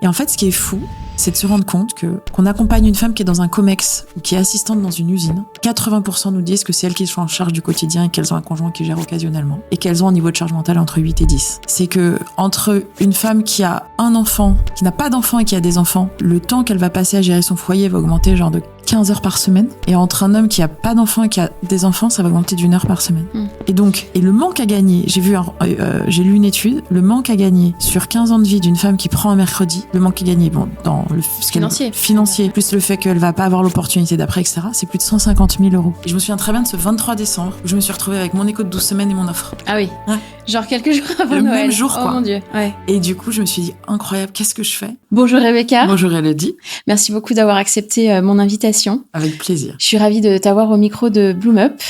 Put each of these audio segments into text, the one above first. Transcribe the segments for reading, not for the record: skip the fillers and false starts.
Et en fait, ce qui est fou, c'est de se rendre compte qu'on accompagne une femme qui est dans un comex ou qui est assistante dans une usine. 80% nous disent que c'est elles qui sont en charge du quotidien et qu'elles ont un conjoint qui gère occasionnellement. Et qu'elles ont un niveau de charge mentale entre 8 et 10. C'est que entre une femme qui a un enfant, qui n'a pas d'enfant et qui a des enfants, le temps qu'elle va passer à gérer son foyer va augmenter genre de 15 heures par semaine. Et entre un homme qui a pas d'enfant et qui a des enfants, ça va augmenter d'1 heure par semaine. Et le manque à gagner, j'ai lu une étude, le manque à gagner sur 15 ans de vie d'une femme qui prend un mercredi, le manque à gagner, dans le financier, plus le fait qu'elle va pas avoir l'opportunité d'après, etc., c'est plus de 150 000 euros. Et je me souviens très bien de ce 23 décembre où je me suis retrouvée avec mon écho de 12 semaines et mon offre. Ah oui. Ouais. Genre quelques jours avant le Noël. Même jour, quoi. Oh mon Dieu. Ouais. Et du coup, je me suis dit, incroyable, qu'est-ce que je fais ? Bonjour Rebecca. Bonjour Elodie. Merci beaucoup d'avoir accepté mon invitation. Avec plaisir. Je suis ravie de t'avoir au micro de Bloom Up.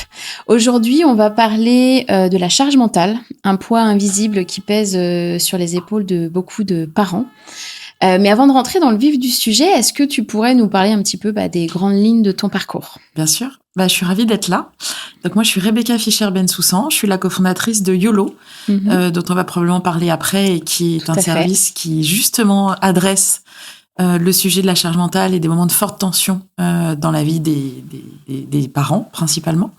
Aujourd'hui, on va parler de la charge mentale, un poids invisible qui pèse sur les épaules de beaucoup de parents. Mais avant de rentrer dans le vif du sujet, est-ce que tu pourrais nous parler un petit peu des grandes lignes de ton parcours ? Bien sûr. Je suis ravie d'être là. Donc moi, je suis Rebecca Fischer-Bensoussan. Je suis la cofondatrice de YOLO, dont on va probablement parler après, et qui est un service qui justement adresse le sujet de la charge mentale et des moments de forte tension dans la vie des parents, principalement.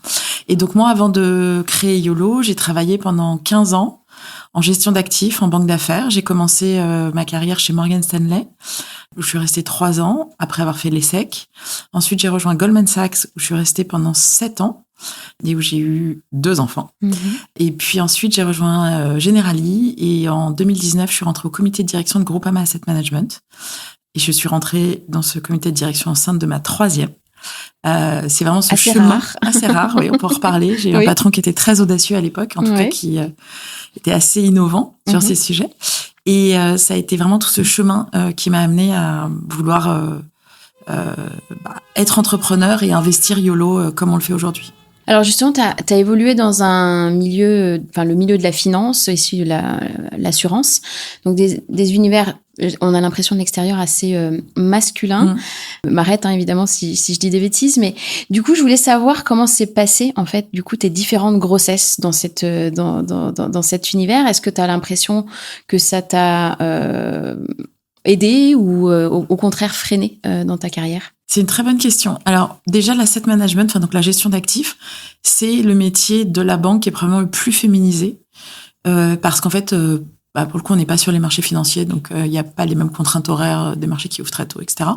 Et donc moi, avant de créer YOLO, j'ai travaillé pendant 15 ans en gestion d'actifs, en banque d'affaires. J'ai commencé ma carrière chez Morgan Stanley, où je suis restée 3 ans, après avoir fait l'ESSEC. Ensuite, j'ai rejoint Goldman Sachs, où je suis restée pendant 7 ans, et où j'ai eu 2 enfants. Et puis ensuite, j'ai rejoint Generali, et en 2019, je suis rentrée au comité de direction de Groupama Asset Management. Et je suis rentrée dans ce comité de direction enceinte de ma 3e. C'est vraiment ce chemin assez rare, oui, on peut en reparler. J'ai eu un patron qui était très audacieux à l'époque, en tout cas qui était assez innovant sur ces sujets. Et ça a été vraiment tout ce chemin qui m'a amenée à vouloir être entrepreneur et investir YOLO comme on le fait aujourd'hui. Alors justement, tu as évolué dans un milieu, le milieu de la finance, issu de l'assurance, donc des univers, on a l'impression de l'extérieur assez masculin. M'arrête évidemment si je dis des bêtises, mais du coup, je voulais savoir comment s'est passé en fait, du coup, tes différentes grossesses dans cet univers. Est-ce que tu as l'impression que ça t'a aidé ou au contraire freiné dans ta carrière ? C'est une très bonne question. Alors, déjà, l'asset management, donc la gestion d'actifs, c'est le métier de la banque qui est probablement le plus féminisé. Parce qu'en fait, pour le coup, on n'est pas sur les marchés financiers, donc il n'y a pas les mêmes contraintes horaires des marchés qui ouvrent très tôt, etc.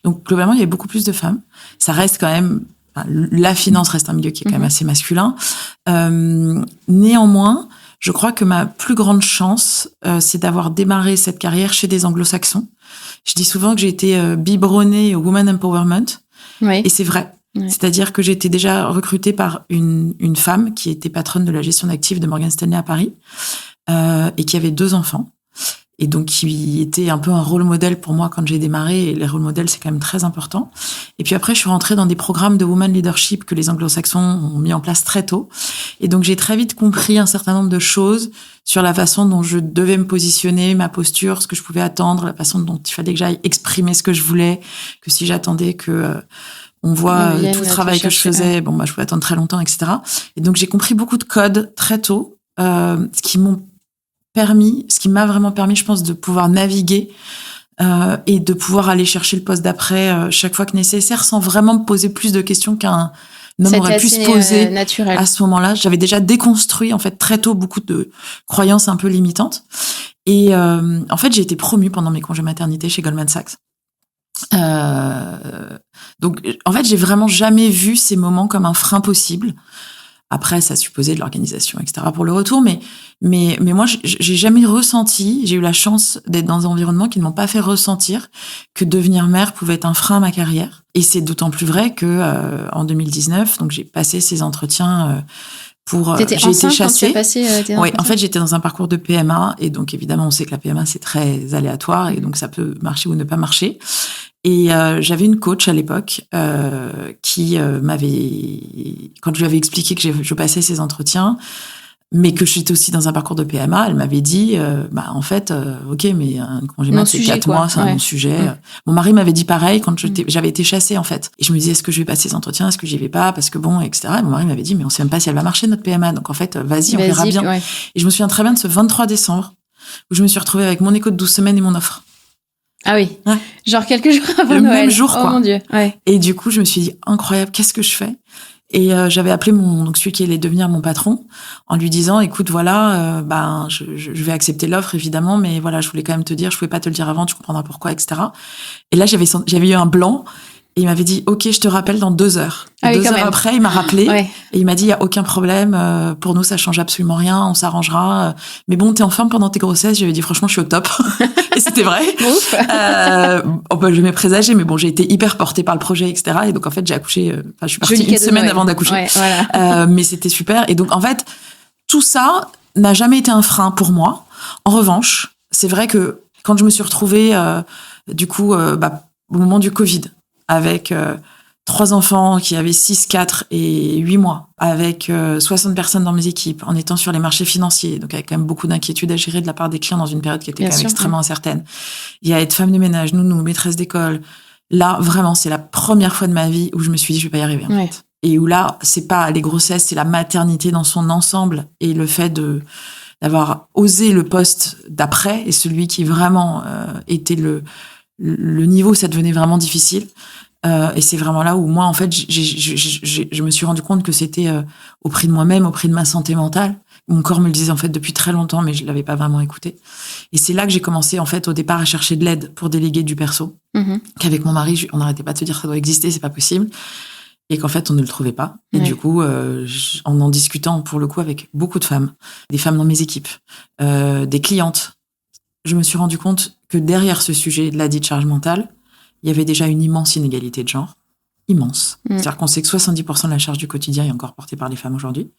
Donc, globalement, il y a beaucoup plus de femmes. Ça reste quand même... la finance reste un milieu qui est quand même assez masculin. Néanmoins, je crois que ma plus grande chance, c'est d'avoir démarré cette carrière chez des anglo-saxons. Je dis souvent que j'ai été biberonnée au Woman Empowerment. Oui. Et c'est vrai. Oui. C'est-à-dire que j'ai été déjà recrutée par une femme qui était patronne de la gestion d'actifs de Morgan Stanley à Paris et qui avait 2 enfants. Et donc, qui était un peu un rôle modèle pour moi quand j'ai démarré. Et les rôles modèles, c'est quand même très important. Et puis après, je suis rentrée dans des programmes de woman leadership que les anglo-saxons ont mis en place très tôt. Et donc, j'ai très vite compris un certain nombre de choses sur la façon dont je devais me positionner, ma posture, ce que je pouvais attendre, la façon dont il fallait que j'aille exprimer ce que je voulais, que si j'attendais que on voit tout le travail que je faisais, je pouvais attendre très longtemps, etc. Et donc, j'ai compris beaucoup de codes très tôt, ce qui m'a vraiment permis, je pense, de pouvoir naviguer et de pouvoir aller chercher le poste d'après chaque fois que nécessaire, sans vraiment me poser plus de questions qu'un homme aurait pu se poser naturel. À ce moment-là. J'avais déjà déconstruit en fait très tôt beaucoup de croyances un peu limitantes. Et en fait, j'ai été promue pendant mes congés maternité chez Goldman Sachs. Donc, en fait, j'ai vraiment jamais vu ces moments comme un frein possible. Après, ça supposait de l'organisation, etc. pour le retour. Mais moi, j'ai jamais ressenti, j'ai eu la chance d'être dans des environnements qui ne m'ont pas fait ressentir que devenir mère pouvait être un frein à ma carrière. Et c'est d'autant plus vrai que en 2019, donc j'ai passé ces entretiens T'étais j'ai été chassée. Quand tu as passé tes entretiens ? Oui, en fait, j'étais dans un parcours de PMA. Et donc, évidemment, on sait que la PMA, c'est très aléatoire. Et donc, ça peut marcher ou ne pas marcher. Et j'avais une coach à l'époque qui m'avait, quand je lui avais expliqué que je passais ces entretiens, mais que j'étais aussi dans un parcours de PMA, elle m'avait dit, en fait, ok, mais un congé mat, c'est 4 mois, c'est un non-sujet. Mon mari m'avait dit pareil quand j'avais été chassée, en fait. Et je me disais, est-ce que je vais passer ces entretiens, est-ce que j'y vais pas, parce que bon, etc. Et mon mari m'avait dit, mais on sait même pas si elle va marcher, notre PMA. Donc, en fait, vas-y, on verra bien. Ouais. Et je me souviens très bien de ce 23 décembre, où je me suis retrouvée avec mon écho de 12 semaines et mon offre. Ah oui. Ouais. Genre quelques jours avant Noël. Le même jour, quoi. Oh mon Dieu. Ouais. Et du coup, je me suis dit, incroyable, qu'est-ce que je fais? Et j'avais appelé donc celui qui allait devenir mon patron, en lui disant, écoute, voilà, je vais accepter l'offre évidemment, mais voilà, je voulais quand même te dire, je pouvais pas te le dire avant, tu comprendras pourquoi, etc. Et là, j'avais eu un blanc. Et il m'avait dit, OK, je te rappelle dans 2 heures. Et 2 heures après, il m'a rappelé. Ouais. Et il m'a dit, il y a aucun problème. Pour nous, ça change absolument rien. On s'arrangera. Mais bon, t'es en forme pendant tes grossesses. J'avais dit, franchement, je suis au top. Et c'était vrai. Ouf. Je m'ai présagé, mais bon, j'ai été hyper portée par le projet, etc. Et donc, en fait, j'ai accouché. Je suis partie une semaine avant d'accoucher. Ouais, voilà. Mais c'était super. Et donc, en fait, tout ça n'a jamais été un frein pour moi. En revanche, c'est vrai que quand je me suis retrouvée, au moment du Covid, avec 3 enfants qui avaient 6, 4 et 8 mois, avec 60 personnes dans mes équipes, en étant sur les marchés financiers, donc avec quand même beaucoup d'inquiétudes à gérer de la part des clients dans une période qui était quand même extrêmement incertaine. Il y a être femme de ménage, nounou, maîtresse d'école. Là, vraiment, c'est la première fois de ma vie où je me suis dit, je vais pas y arriver, en fait. Et où là, c'est pas les grossesses, c'est la maternité dans son ensemble et le fait d'avoir osé le poste d'après et celui qui vraiment était le niveau, ça devenait vraiment difficile. Et c'est vraiment là où moi, en fait, je me suis rendu compte que c'était au prix de moi-même, au prix de ma santé mentale. Mon corps me le disait en fait depuis très longtemps, mais je l'avais pas vraiment écouté. Et c'est là que j'ai commencé en fait au départ à chercher de l'aide pour déléguer du perso. Qu'avec mon mari, on n'arrêtait pas de se dire ça doit exister, c'est pas possible. Et qu'en fait, on ne le trouvait pas. Et du coup, en discutant pour le coup avec beaucoup de femmes, des femmes dans mes équipes, des clientes, je me suis rendu compte que derrière ce sujet de la dite charge mentale, il y avait déjà une immense inégalité de genre. Immense. C'est-à-dire qu'on sait que 70% de la charge du quotidien est encore portée par les femmes aujourd'hui.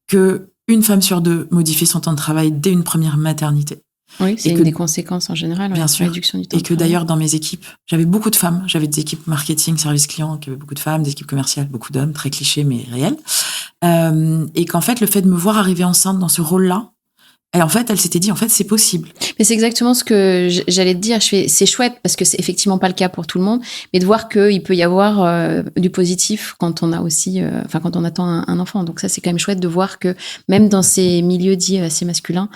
Que une femme sur 2 modifie son temps de travail dès une première maternité. Oui, c'est une des conséquences en général. Bien sûr. Réduction du temps et que d'ailleurs, dans mes équipes, j'avais beaucoup de femmes. J'avais des équipes marketing, service client, qui avaient beaucoup de femmes, des équipes commerciales, beaucoup d'hommes, très clichés, mais réels. Et qu'en fait, le fait de me voir arriver enceinte dans ce rôle-là, et en fait, elle s'était dit, en fait, c'est possible. Mais c'est exactement ce que j'allais te dire. C'est chouette parce que c'est effectivement pas le cas pour tout le monde, mais de voir qu'il peut y avoir du positif quand on a aussi, quand on attend un enfant. Donc ça, c'est quand même chouette de voir que même dans ces milieux dits assez masculins,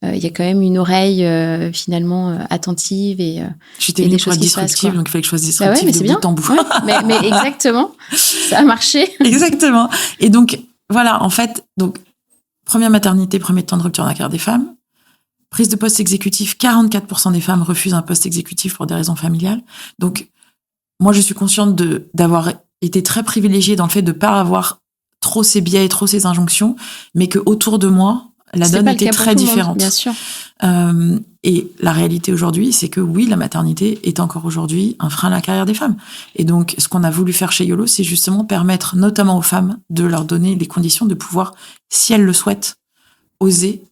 il y a quand même une oreille finalement attentive et j'étais venue pour être disruptive, donc il fallait que je sois disruptive de bout en bout. Ouais, mais exactement, ça a marché. Exactement. Et donc voilà, en fait, première maternité, premier temps de rupture dans la carrière des femmes. Prise de poste exécutif, 44% des femmes refusent un poste exécutif pour des raisons familiales. Donc, moi, je suis consciente d'avoir été très privilégiée dans le fait de ne pas avoir trop ces biais et trop ces injonctions, mais que autour de moi, la donne était très différente. Bien sûr. Et la réalité aujourd'hui, c'est que oui, la maternité est encore aujourd'hui un frein à la carrière des femmes. Et donc, ce qu'on a voulu faire chez YOLO, c'est justement permettre notamment aux femmes de leur donner les conditions de pouvoir, si elles le souhaitent, oser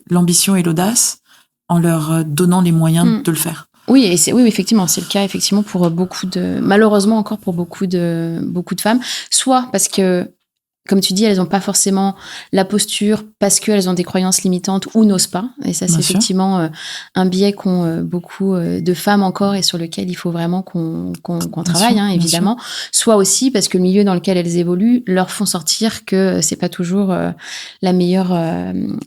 l'ambition et l'audace en leur donnant les moyens de le faire. Oui, effectivement, c'est le cas effectivement pour malheureusement encore pour beaucoup de femmes, soit parce que, comme tu dis, elles n'ont pas forcément la posture parce qu'elles ont des croyances limitantes ou n'osent pas. Et ça, c'est effectivement un biais qu'ont beaucoup de femmes encore et sur lequel il faut vraiment qu'on travaille, évidemment. Soit aussi parce que le milieu dans lequel elles évoluent leur font sortir que c'est pas toujours la meilleure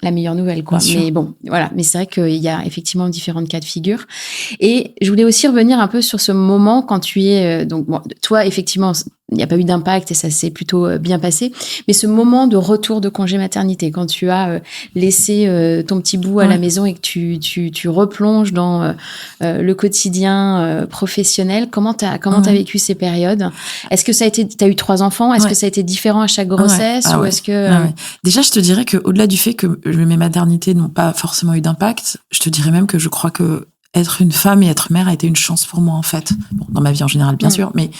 nouvelle, quoi. Mais bon, voilà. Mais c'est vrai qu'il y a effectivement différentes cas de figure. Et je voulais aussi revenir un peu sur ce moment quand tu es toi, effectivement, il n'y a pas eu d'impact et ça s'est plutôt bien passé. Mais ce moment de retour de congé maternité, quand tu as laissé ton petit bout à la maison et que tu replonges dans le quotidien professionnel, comment t'as vécu ces périodes? Est-ce que t'as eu 3 enfants? Est-ce que ça a été différent à chaque grossesse? Ou est-ce que Déjà, je te dirais que au-delà du fait que mes maternités n'ont pas forcément eu d'impact, je te dirais même que je crois que être une femme et être mère a été une chance pour moi, en fait. Bon, dans ma vie en général, bien sûr, mais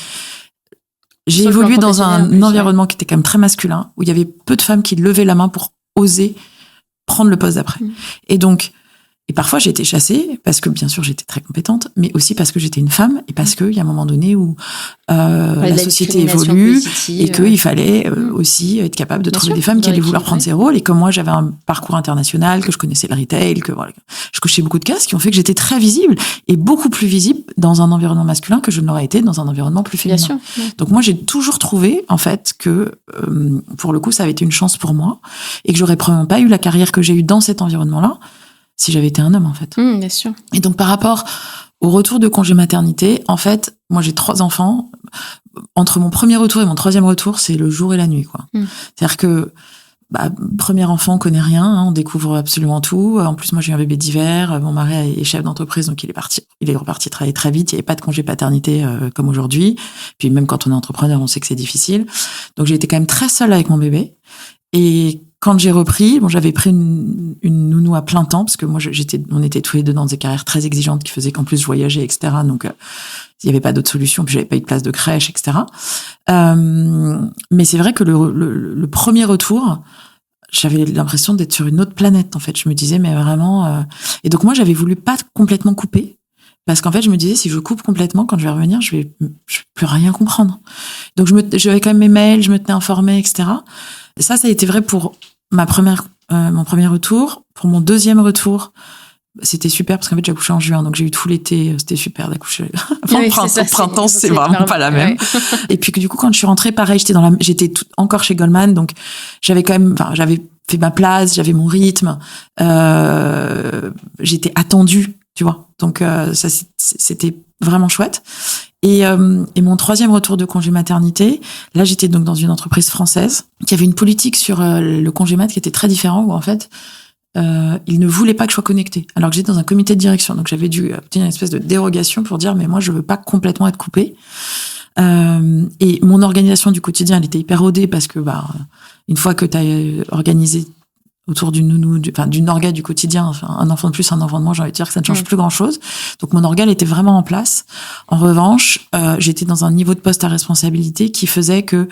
j'ai évolué dans un environnement qui était quand même très masculin, où il y avait peu de femmes qui levaient la main pour oser prendre le poste d'après. Et donc, et parfois j'ai été chassée, parce que bien sûr j'étais très compétente, mais aussi parce que j'étais une femme, et parce qu'il y a un moment donné où la société évolue, et qu'il fallait aussi être capable de trouver des femmes qui allaient vouloir prendre ces rôles. Et comme moi j'avais un parcours international, que je connaissais le retail, que voilà, je cochais beaucoup de cases qui ont fait que j'étais très visible, et beaucoup plus visible dans un environnement masculin que je ne l'aurais été dans un environnement plus féminin. Bien sûr. Donc moi j'ai toujours trouvé en fait que pour le coup ça avait été une chance pour moi, et que j'aurais probablement pas eu la carrière que j'ai eue dans cet environnement-là si j'avais été un homme, en fait. Bien sûr. Et donc, par rapport Au retour de congé maternité, en fait, moi j'ai 3 enfants. Entre mon premier retour et mon 3e retour, c'est le jour et la nuit, quoi. C'est-à-dire que premier enfant, on connaît rien, hein, on découvre absolument tout. En plus, moi, j'ai eu un bébé d'hiver. Mon mari est chef d'entreprise, donc il est reparti travailler très vite. Il n'y avait pas de congé paternité comme aujourd'hui. Puis même quand on est entrepreneur, on sait que c'est difficile. Donc j'ai été quand même très seule avec mon bébé. Et quand j'ai repris, j'avais pris une nounou à plein temps parce que moi, on était tous les deux dans des carrières très exigeantes qui faisaient qu'en plus je voyageais, etc. Donc il n'y avait pas d'autre solution. Puis j'avais pas eu de place de crèche, etc. Mais c'est vrai que le premier retour, j'avais l'impression d'être sur une autre planète, en fait. Je me disais, mais vraiment... Et donc, moi, j'avais voulu pas complètement couper. Parce qu'en fait, je me disais, si je coupe complètement, quand je vais revenir, je vais plus rien comprendre. Donc, j'avais quand même mes mails, je me tenais informée, etc. Et ça a été vrai pour mon premier retour. Pour mon 2e retour, c'était super parce qu'en fait, j'ai accouché en juin. Donc, j'ai eu tout l'été. C'était super d'accoucher. Au printemps, c'est vraiment pas la même. Ouais. Et puis, du coup, quand je suis rentrée, pareil, j'étais encore chez Goldman. Donc, j'avais fait ma place, j'avais mon rythme. J'étais attendue, tu vois. Donc, ça, c'était vraiment chouette. Et mon 3e retour de congé maternité, là, j'étais donc dans une entreprise française qui avait une politique sur le congé mat qui était très différent, où en fait, il ne voulait pas que je sois connectée. Alors que j'étais dans un comité de direction. Donc, j'avais dû obtenir une espèce de dérogation pour dire, mais moi, je veux pas complètement être coupée. Et mon organisation du quotidien, elle était hyper rodée parce que, une fois que t'as organisé autour d'une nounou, d'une orga du quotidien, enfin, un enfant de plus, un enfant de moins, j'ai envie de dire que ça ne change plus grand chose. Donc, mon orga, elle était vraiment en place. En revanche, j'étais dans un niveau de poste à responsabilité qui faisait que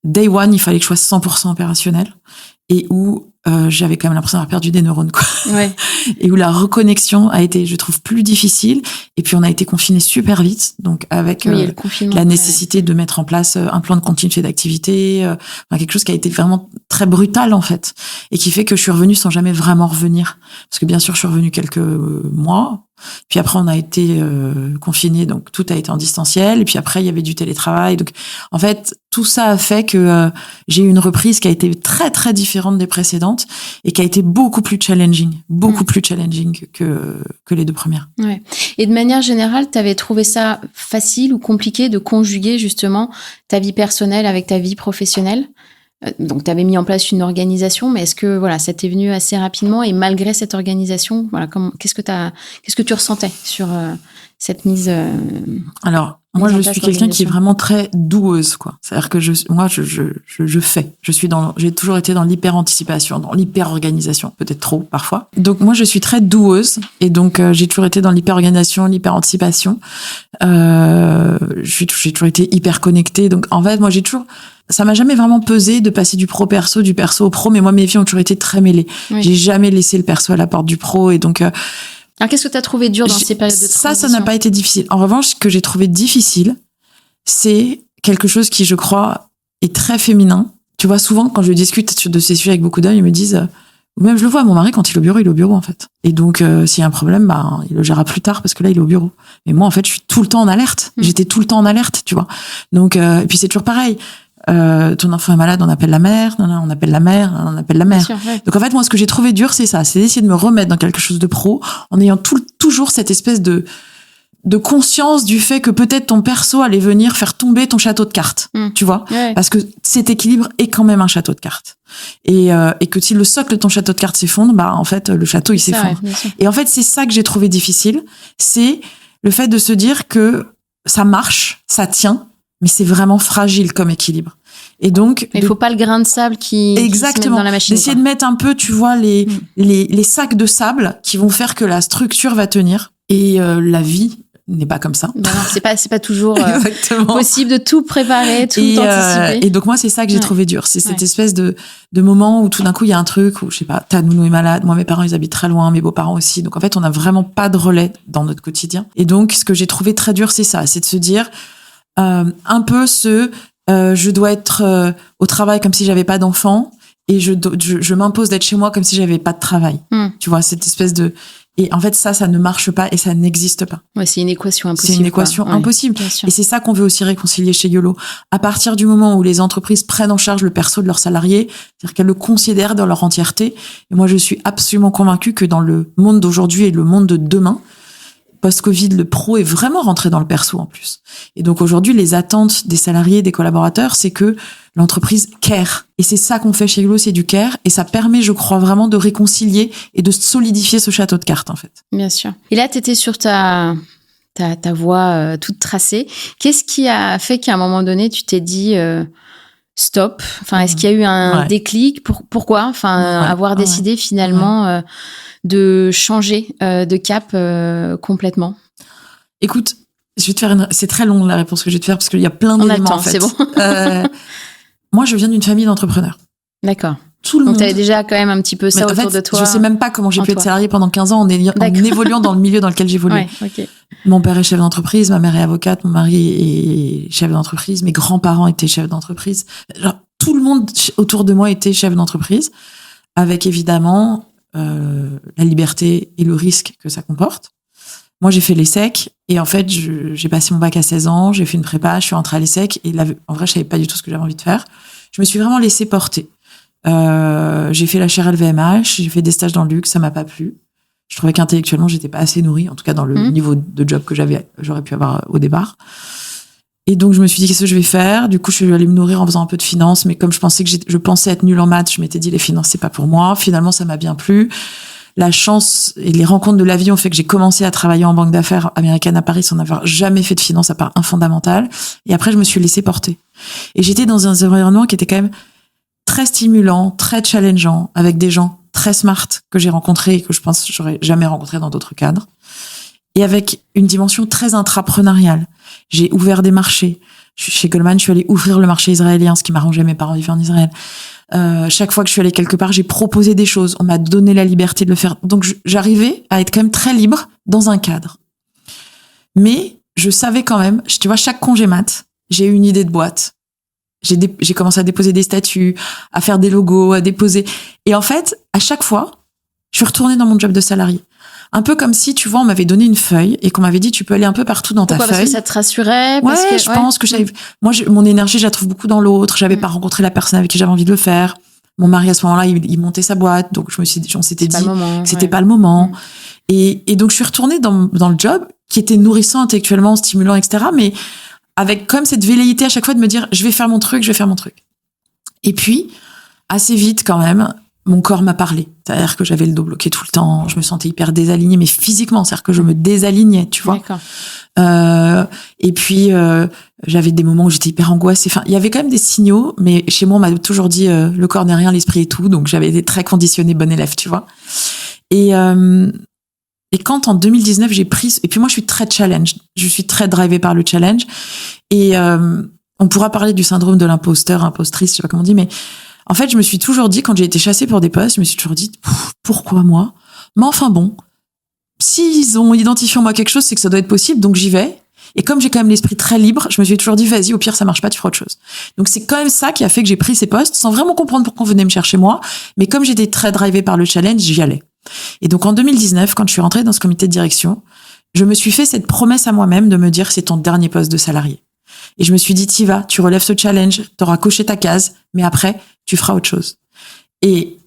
day one, il fallait que je sois 100% opérationnelle et où j'avais quand même l'impression d'avoir perdu des neurones, quoi. Ouais. Et où la reconnexion a été, je trouve, plus difficile. Et puis, on a été confinés super vite. Donc, avec la nécessité de mettre en place un plan de continuité d'activité, quelque chose qui a été vraiment très brutal, en fait. Et qui fait que je suis revenue sans jamais vraiment revenir. Parce que, bien sûr, je suis revenue quelques mois. Puis après, on a été confinés, donc tout a été en distanciel. Et puis après, il y avait du télétravail. Donc, en fait, tout ça a fait que j'ai eu une reprise qui a été très, très différente des précédentes et qui a été beaucoup plus challenging que les 2 premières. Ouais. Et de manière générale, tu avais trouvé ça facile ou compliqué de conjuguer justement ta vie personnelle avec ta vie professionnelle ? Donc, tu avais mis en place une organisation, mais est-ce que ça t'est venu assez rapidement et malgré cette organisation, qu'est-ce que tu ressentais sur cette mise Alors, moi, je suis quelqu'un qui est vraiment très doueuse, quoi. C'est-à-dire que je fais. J'ai toujours été dans l'hyper-anticipation, dans l'hyper-organisation, peut-être trop parfois. Donc, moi, je suis très doueuse et donc j'ai toujours été dans l'hyper-organisation, l'hyper-anticipation. J'ai toujours été hyper connectée. Donc, en fait, moi, ça m'a jamais vraiment pesé de passer du pro perso, du perso au pro, mais moi, mes vies ont toujours été très mêlées. Oui. J'ai jamais laissé le perso à la porte du pro et donc... Alors, qu'est-ce que tu as trouvé dur dans ces périodes de transition ? Ça n'a pas été difficile. En revanche, ce que j'ai trouvé difficile, c'est quelque chose qui, je crois, est très féminin. Tu vois, souvent, quand je discute de ces sujets avec beaucoup d'hommes, ils me disent... Ou même, je le vois, mon mari, quand il est au bureau, en fait. Et donc, s'il y a un problème, il le gérera plus tard, parce que là, il est au bureau. Mais moi, en fait, je suis tout le temps en alerte. J'étais tout le temps en alerte, tu vois. Donc, et puis c'est toujours pareil. Ton enfant est malade, on appelle la mère, on appelle la mère, on appelle la mère. Sûr, ouais. Donc en fait, moi, ce que j'ai trouvé dur, c'est ça, c'est d'essayer de me remettre dans quelque chose de pro, en ayant toujours cette espèce de conscience du fait que peut-être ton perso allait venir faire tomber ton château de cartes, tu vois, parce que cet équilibre est quand même un château de cartes. Et que si le socle de ton château de cartes s'effondre, en fait, le château, il s'effondre. Et en fait, c'est ça que j'ai trouvé difficile, c'est le fait de se dire que ça marche, ça tient, mais c'est vraiment fragile comme équilibre. Et donc, il faut pas le grain de sable qui se met dans la machine. D'essayer de mettre un peu, tu vois, les sacs de sable qui vont faire que la structure va tenir. Et la vie n'est pas comme ça. Non, c'est pas toujours possible de tout préparer, tout anticiper. Et donc moi, c'est ça que j'ai trouvé dur. C'est cette espèce de moment où tout d'un coup, il y a un truc où, je sais pas, ta nounou est malade. Moi, mes parents, ils habitent très loin, mes beaux-parents aussi. Donc en fait, on n'a vraiment pas de relais dans notre quotidien. Et donc, ce que j'ai trouvé très dur, c'est ça. C'est de se dire un peu je dois être au travail comme si j'avais pas d'enfant et je m'impose d'être chez moi comme si j'avais pas de travail. Tu vois, cette espèce de... Et en fait, ça ne marche pas et ça n'existe pas. Ouais, c'est une équation impossible. C'est une équation impossible. Et c'est ça qu'on veut aussi réconcilier chez YOLO. À partir du moment où les entreprises prennent en charge le perso de leurs salariés, c'est-à-dire qu'elles le considèrent dans leur entièreté. Et moi, je suis absolument convaincue que dans le monde d'aujourd'hui et le monde de demain, post-Covid, le pro est vraiment rentré dans le perso en plus. Et donc aujourd'hui, les attentes des salariés, des collaborateurs, c'est que l'entreprise care. Et c'est ça qu'on fait chez Hulot, c'est du care. Et ça permet, je crois, vraiment de réconcilier et de solidifier ce château de cartes, en fait. Bien sûr. Et là, tu étais sur ta voie toute tracée. Qu'est-ce qui a fait qu'à un moment donné, tu t'es dit stop? Enfin, est-ce qu'il y a eu un déclic? Pourquoi? Enfin, avoir décidé finalement de changer de cap complètement. Écoute, je vais te faire c'est très long la réponse que je vais te faire parce qu'il y a plein d'éléments en fait. C'est bon. Moi, je viens d'une famille d'entrepreneurs. D'accord. Tout le Donc, monde. tu avais déjà quand même un petit peu ça autour de toi. Je sais même pas comment j'ai pu être salariée pendant 15 ans en évoluant dans le milieu dans lequel j'évoluais. Ouais, okay. Mon père est chef d'entreprise, ma mère est avocate, mon mari est chef d'entreprise, mes grands-parents étaient chefs d'entreprise. Genre, tout le monde autour de moi était chef d'entreprise, avec évidemment la liberté et le risque que ça comporte. Moi, j'ai fait l'ESSEC et en fait, j'ai passé mon bac à 16 ans, j'ai fait une prépa, je suis rentrée à l'ESSEC et là, en vrai, je savais pas du tout ce que j'avais envie de faire. Je me suis vraiment laissée porter. J'ai fait la chaire LVMH, j'ai fait des stages dans le luxe, ça m'a pas plu. Je trouvais qu'intellectuellement, j'étais pas assez nourrie, en tout cas dans le niveau de job que j'aurais pu avoir au départ. Et donc, je me suis dit, qu'est-ce que je vais faire? Du coup, je suis allée me nourrir en faisant un peu de finance, mais comme je pensais être nulle en maths, je m'étais dit, les finances, c'est pas pour moi. Finalement, ça m'a bien plu. La chance et les rencontres de la vie ont fait que j'ai commencé à travailler en banque d'affaires américaine à Paris sans avoir jamais fait de finance à part un fondamental. Et après, je me suis laissée porter. Et j'étais dans un environnement qui était quand même très stimulant, très challengeant, avec des gens très smart que j'ai rencontrés et que je pense que j'aurais jamais rencontrés dans d'autres cadres. Et avec une dimension très intrapreneuriale. J'ai ouvert des marchés. Chez Goldman, je suis allée ouvrir le marché israélien, ce qui m'arrangeait, mes parents vivaient en Israël. Chaque fois que je suis allée quelque part, j'ai proposé des choses. On m'a donné la liberté de le faire. Donc, j'arrivais à être quand même très libre dans un cadre. Mais je savais quand même, tu vois, chaque congé mat, j'ai eu une idée de boîte. J'ai commencé à déposer des statuts, à faire des logos, à déposer. Et en fait, à chaque fois, je suis retournée dans mon job de salarié. Un peu comme si, tu vois, on m'avait donné une feuille et qu'on m'avait dit, tu peux aller un peu partout dans ta feuille. Parce que ça te rassurait? Je pense que j'avais, moi, mon énergie, je la trouve beaucoup dans l'autre. J'avais pas rencontré la personne avec qui j'avais envie de le faire. Mon mari, à ce moment-là, il montait sa boîte. Donc, on s'était dit que c'était pas le moment. Et donc, je suis retournée dans le job qui était nourrissant intellectuellement, stimulant, etc. Mais avec comme cette velléité à chaque fois de me dire, je vais faire mon truc. Et puis, assez vite, quand même, mon corps m'a parlé. C'est-à-dire que j'avais le dos bloqué tout le temps, je me sentais hyper désalignée, mais physiquement, c'est-à-dire que je me désalignais, tu vois. D'accord. Et puis, j'avais des moments où j'étais hyper angoissée. Enfin, il y avait quand même des signaux, mais chez moi, on m'a toujours dit le corps n'est rien, l'esprit est tout. Donc, j'avais été très conditionnée, bonne élève, tu vois. Et quand en 2019, j'ai pris... Et puis moi, je suis très challenge. Je suis très drivée par le challenge. Et on pourra parler du syndrome de l'imposteur, impostrice, je sais pas comment on dit, mais... En fait, je me suis toujours dit, quand j'ai été chassée pour des postes, je me suis toujours dit, pourquoi moi? Mais enfin bon, s'ils ont identifié en moi quelque chose, c'est que ça doit être possible, donc j'y vais. Et comme j'ai quand même l'esprit très libre, je me suis toujours dit, vas-y, au pire, ça marche pas, tu feras autre chose. Donc c'est quand même ça qui a fait que j'ai pris ces postes, sans vraiment comprendre pourquoi on venait me chercher moi. Mais comme j'étais très drivée par le challenge, j'y allais. Et donc en 2019, quand je suis rentrée dans ce comité de direction, je me suis fait cette promesse à moi-même de me dire, c'est ton dernier poste de salarié. Et je me suis dit, t'y vas, tu relèves ce challenge, t'auras coché ta case, mais après, tu feras autre chose. Et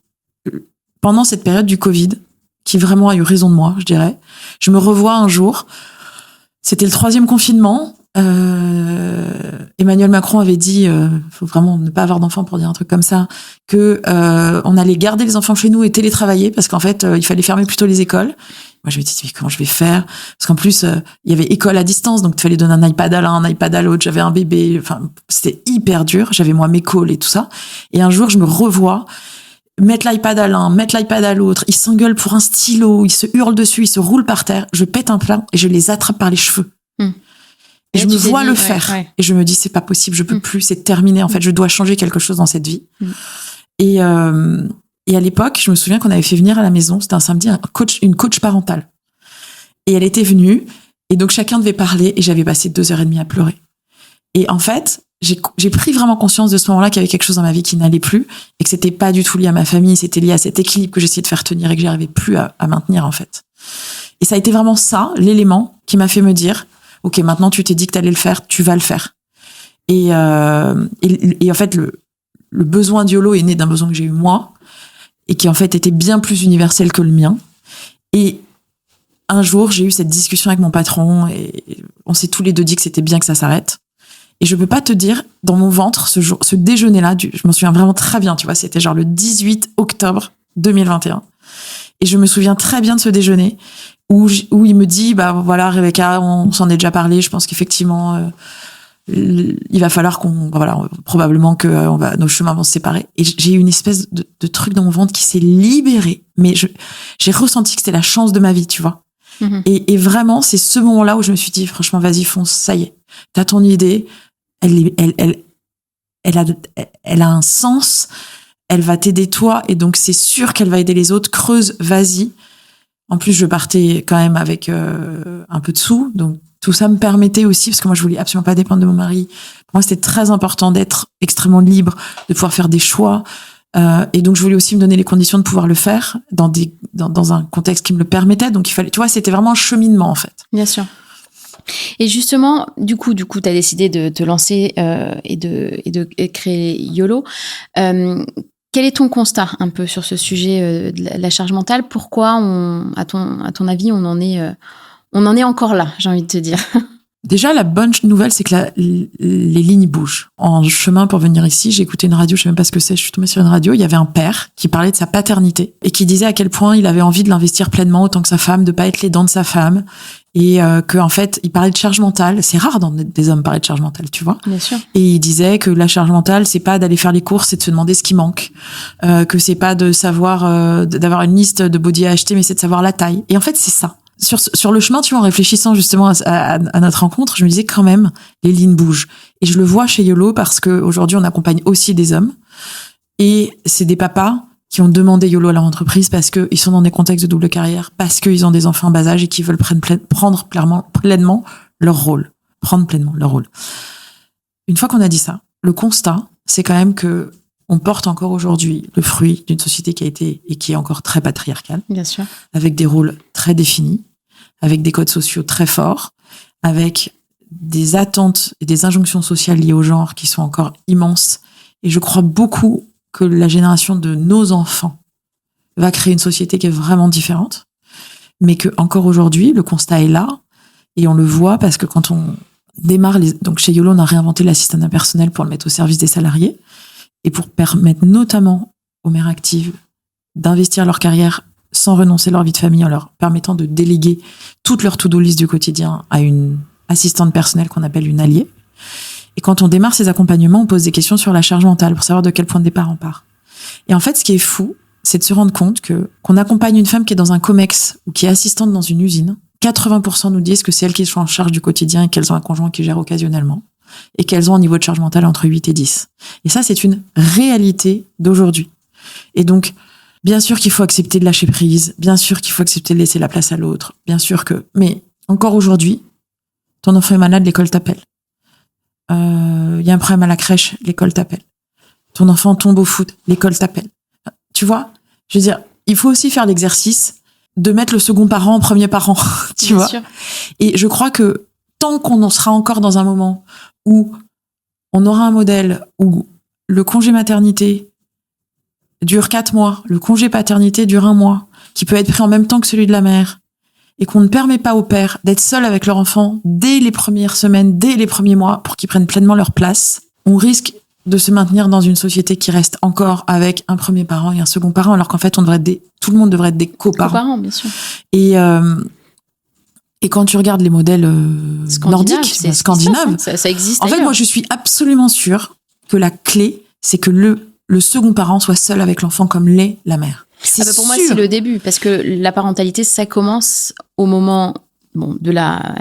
pendant cette période du Covid, qui vraiment a eu raison de moi, je dirais, je me revois un jour, c'était le 3e confinement, Emmanuel Macron avait dit, faut vraiment ne pas avoir d'enfants pour dire un truc comme ça, que on allait garder les enfants chez nous et télétravailler, parce qu'en fait, il fallait fermer plutôt les écoles. Moi, je me dis, mais comment je vais faire? Parce qu'en plus, il y avait école à distance, donc il fallait donner un iPad à l'un, un iPad à l'autre. J'avais un bébé. Enfin, c'était hyper dur. J'avais moi mes calls et tout ça. Et un jour, je me revois mettre l'iPad à l'un, mettre l'iPad à l'autre. Ils s'engueulent pour un stylo, ils se hurlent dessus, ils se roulent par terre. Je pète un plomb et je les attrape par les cheveux. Et je me vois le faire. Et je me dis, c'est pas possible, je peux plus, c'est terminé. En fait, je dois changer quelque chose dans cette vie. Et à l'époque, je me souviens qu'on avait fait venir à la maison, c'était un samedi, une coach parentale. Et elle était venue, et donc chacun devait parler, et j'avais passé 2h30 à pleurer. Et en fait, j'ai pris vraiment conscience de ce moment-là qu'il y avait quelque chose dans ma vie qui n'allait plus, et que c'était pas du tout lié à ma famille, c'était lié à cet équilibre que j'essayais de faire tenir et que j'arrivais plus à maintenir, en fait. Et ça a été vraiment ça, l'élément qui m'a fait me dire, ok, maintenant tu t'es dit que t'allais le faire, tu vas le faire. Et en fait, le besoin d'YOLO est né d'un besoin que j'ai eu moi, et qui en fait était bien plus universel que le mien. Et un jour, j'ai eu cette discussion avec mon patron et on s'est tous les deux dit que c'était bien que ça s'arrête. Et je peux pas te dire, dans mon ventre, ce déjeuner-là, je m'en souviens vraiment très bien, tu vois, c'était genre le 18 octobre 2021. Et je me souviens très bien de ce déjeuner où il me dit, bah voilà, Rebecca, on s'en est déjà parlé, je pense qu'effectivement, il va falloir probablement que nos chemins vont se séparer. Et j'ai eu une espèce de truc dans mon ventre qui s'est libéré. Mais j'ai ressenti que c'était la chance de ma vie, tu vois. Mm-hmm. Et vraiment, c'est ce moment-là où je me suis dit, franchement, vas-y, fonce, ça y est. T'as ton idée, elle a un sens, elle va t'aider toi, et donc c'est sûr qu'elle va aider les autres. Creuse, vas-y. En plus, je partais quand même avec un peu de sous, donc tout ça me permettait aussi, parce que moi je voulais absolument pas dépendre de mon mari. Pour moi, c'était très important d'être extrêmement libre, de pouvoir faire des choix, et donc je voulais aussi me donner les conditions de pouvoir le faire dans un contexte qui me le permettait. Donc il fallait, tu vois, c'était vraiment un cheminement en fait. Bien sûr. Et justement, du coup, t'as décidé de te lancer et de créer YOLO. Quel est ton constat un peu sur ce sujet de la charge mentale ? Pourquoi, à ton avis, on en est encore là, j'ai envie de te dire. Déjà, la bonne nouvelle, c'est que les lignes bougent. En chemin pour venir ici, j'ai écouté une radio, je sais même pas ce que c'est, je suis tombée sur une radio, il y avait un père qui parlait de sa paternité et qui disait à quel point il avait envie de l'investir pleinement autant que sa femme, de pas être l'aidant de sa femme, et que en fait, il parlait de charge mentale. C'est rare d'entendre des hommes parler de charge mentale, tu vois. Bien sûr. Et il disait que la charge mentale, c'est pas d'aller faire les courses et de se demander ce qui manque, que c'est pas de savoir d'avoir une liste de body à acheter, mais c'est de savoir la taille. Et en fait, c'est ça. Sur le chemin, tu vois, en réfléchissant justement à notre rencontre, je me disais quand même, les lignes bougent. Et je le vois chez YOLO parce que aujourd'hui, on accompagne aussi des hommes. Et c'est des papas qui ont demandé YOLO à leur entreprise parce que ils sont dans des contextes de double carrière, parce qu'ils ont des enfants en bas âge et qui veulent prendre pleinement leur rôle. Prendre pleinement leur rôle. Une fois qu'on a dit ça, le constat, c'est quand même que on porte encore aujourd'hui le fruit d'une société qui a été et qui est encore très patriarcale. Bien sûr. Avec des rôles très définis, avec des codes sociaux très forts, avec des attentes et des injonctions sociales liées au genre qui sont encore immenses. Et je crois beaucoup que la génération de nos enfants va créer une société qui est vraiment différente, mais que encore aujourd'hui, le constat est là et on le voit parce que quand on démarre donc chez YOLO, on a réinventé l'assistanat personnel pour le mettre au service des salariés. Et pour permettre notamment aux mères actives d'investir leur carrière sans renoncer à leur vie de famille, en leur permettant de déléguer toute leur to-do list du quotidien à une assistante personnelle qu'on appelle une alliée. Et quand on démarre ces accompagnements, on pose des questions sur la charge mentale pour savoir de quel point de départ on part. Et en fait, ce qui est fou, c'est de se rendre compte qu'on accompagne une femme qui est dans un comex ou qui est assistante dans une usine. 80% nous disent que c'est elles qui sont en charge du quotidien et qu'elles ont un conjoint qui gère occasionnellement. Et qu'elles ont un niveau de charge mentale entre 8 et 10. Et ça, c'est une réalité d'aujourd'hui. Et donc, bien sûr qu'il faut accepter de lâcher prise, bien sûr qu'il faut accepter de laisser la place à l'autre, bien sûr que... Mais encore aujourd'hui, ton enfant est malade, l'école t'appelle. Y a un problème à la crèche, l'école t'appelle. Ton enfant tombe au foot, l'école t'appelle. Tu vois, je veux dire, il faut aussi faire l'exercice de mettre le second parent en premier parent, tu vois. Sûr. Et je crois que tant qu'on en sera encore dans un moment où on aura un modèle où le congé maternité dure 4 mois, le congé paternité dure 1 mois, qui peut être pris en même temps que celui de la mère, et qu'on ne permet pas aux pères d'être seuls avec leur enfant dès les premières semaines, dès les premiers mois, pour qu'ils prennent pleinement leur place, on risque de se maintenir dans une société qui reste encore avec un premier parent et un second parent, alors qu'en fait, tout le monde devrait être des coparents. Coparents, bien sûr. Et quand tu regardes les modèles nordiques, scandinaves, ça existe. En fait, moi, je suis absolument sûre que la clé, c'est que le second parent soit seul avec l'enfant comme l'est la mère. Pour moi, c'est le début, parce que la parentalité, ça commence au moment,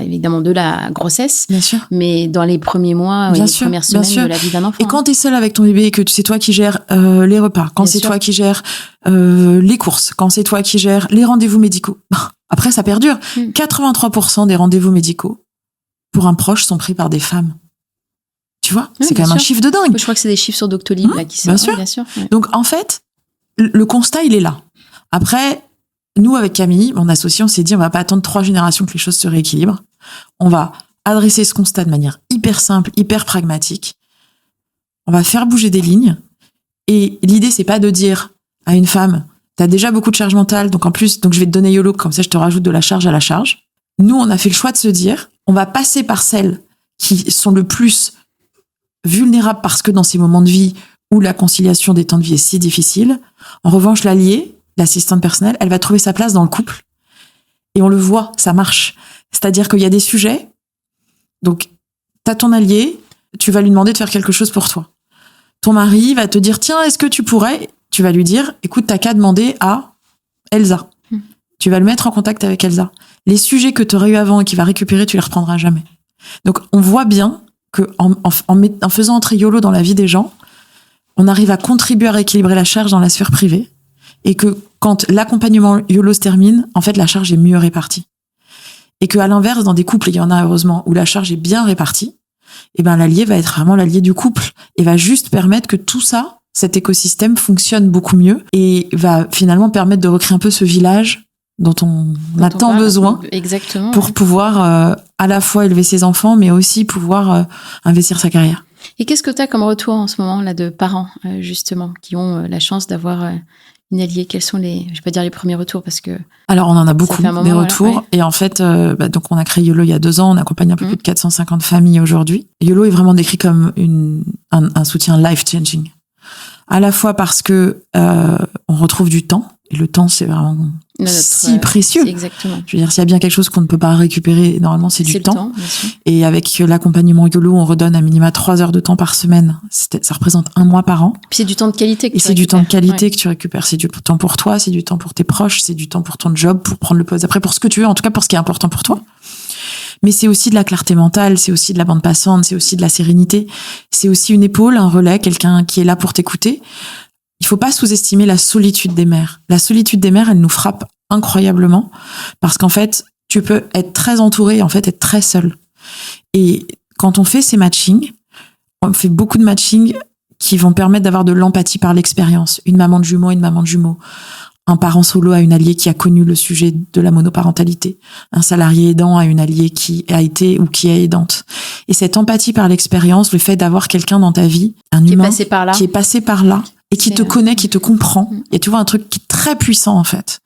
évidemment, de la grossesse. Bien sûr. Mais dans les premiers mois, les premières semaines de la vie d'un enfant. Et quand t'es seul avec ton bébé et que c'est toi qui gères les repas, quand c'est toi qui gères les courses, quand c'est toi qui gères les rendez-vous médicaux, après, ça perdure. 83% des rendez-vous médicaux pour un proche sont pris par des femmes. Tu vois, c'est quand même un chiffre de dingue. Je crois que c'est des chiffres sur Doctolib là qui sont. Bien sûr. Ouais. Donc en fait, le constat il est là. Après, nous avec Camille, mon associé, on s'est dit on va pas attendre 3 générations que les choses se rééquilibrent. On va adresser ce constat de manière hyper simple, hyper pragmatique. On va faire bouger des lignes. Et l'idée c'est pas de dire à une femme t'as déjà beaucoup de charge mentale, donc je vais te donner YOLO, comme ça je te rajoute de la charge à la charge. Nous, on a fait le choix de se dire, on va passer par celles qui sont le plus vulnérables parce que dans ces moments de vie où la conciliation des temps de vie est si difficile, en revanche, l'alliée, l'assistante personnelle, elle va trouver sa place dans le couple. Et on le voit, ça marche. C'est-à-dire qu'il y a des sujets, donc t'as ton allié, tu vas lui demander de faire quelque chose pour toi. Ton mari va te dire, tiens, est-ce que tu pourrais... Tu vas lui dire, écoute, t'as qu'à demander à Elsa. Tu vas le mettre en contact avec Elsa. Les sujets que tu aurais eu avant et qu'il va récupérer, tu les reprendras jamais. Donc, on voit bien que en faisant entrer YOLO dans la vie des gens, on arrive à contribuer à rééquilibrer la charge dans la sphère privée et que quand l'accompagnement YOLO se termine, en fait, la charge est mieux répartie. Et qu'à l'inverse, dans des couples, il y en a heureusement, où la charge est bien répartie, et ben, l'allié va être vraiment l'allié du couple et va juste permettre que tout ça, cet écosystème fonctionne beaucoup mieux et va finalement permettre de recréer un peu ce village dont on a tant besoin. Exactement, pour pouvoir à la fois élever ses enfants, mais aussi pouvoir investir sa carrière. Et qu'est-ce que tu as comme retour en ce moment là de parents, justement, qui ont la chance d'avoir une alliée? Quels sont je vais pas dire les premiers retours parce que... Alors, on en a beaucoup, des retours. Voilà, ouais. Et en fait, donc on a créé YOLO il y a 2 ans. On accompagne un peu plus de 450 familles aujourd'hui. YOLO est vraiment décrit comme un soutien life-changing. À la fois parce que on retrouve du temps, et le temps, c'est vraiment si précieux. Exactement. Je veux dire, s'il y a bien quelque chose qu'on ne peut pas récupérer, normalement, c'est du temps. Et avec l'accompagnement YOLO, on redonne à minima 3 heures de temps par semaine. Ça représente 1 mois par an. Puis c'est du temps de qualité que tu récupères. Et c'est du temps de qualité que tu récupères. C'est du temps pour toi, c'est du temps pour tes proches, c'est du temps pour ton job, pour prendre le poste après, pour ce que tu veux, en tout cas pour ce qui est important pour toi. Mais c'est aussi de la clarté mentale, c'est aussi de la bande passante, c'est aussi de la sérénité, c'est aussi une épaule, un relais, quelqu'un qui est là pour t'écouter. Il faut pas sous-estimer la solitude des mères. La solitude des mères, elle nous frappe incroyablement parce qu'en fait, tu peux être très entouré et en fait être très seul. Et quand on fait ces matchings, on fait beaucoup de matchings qui vont permettre d'avoir de l'empathie par l'expérience. Une maman de jumeaux, un parent solo à une alliée qui a connu le sujet de la monoparentalité, un salarié aidant à une alliée qui a été ou qui est aidante. Et cette empathie par l'expérience, le fait d'avoir quelqu'un dans ta vie, un humain qui est passé par là et qui te connaît, qui te comprend, et tu vois un truc qui est très puissant en fait.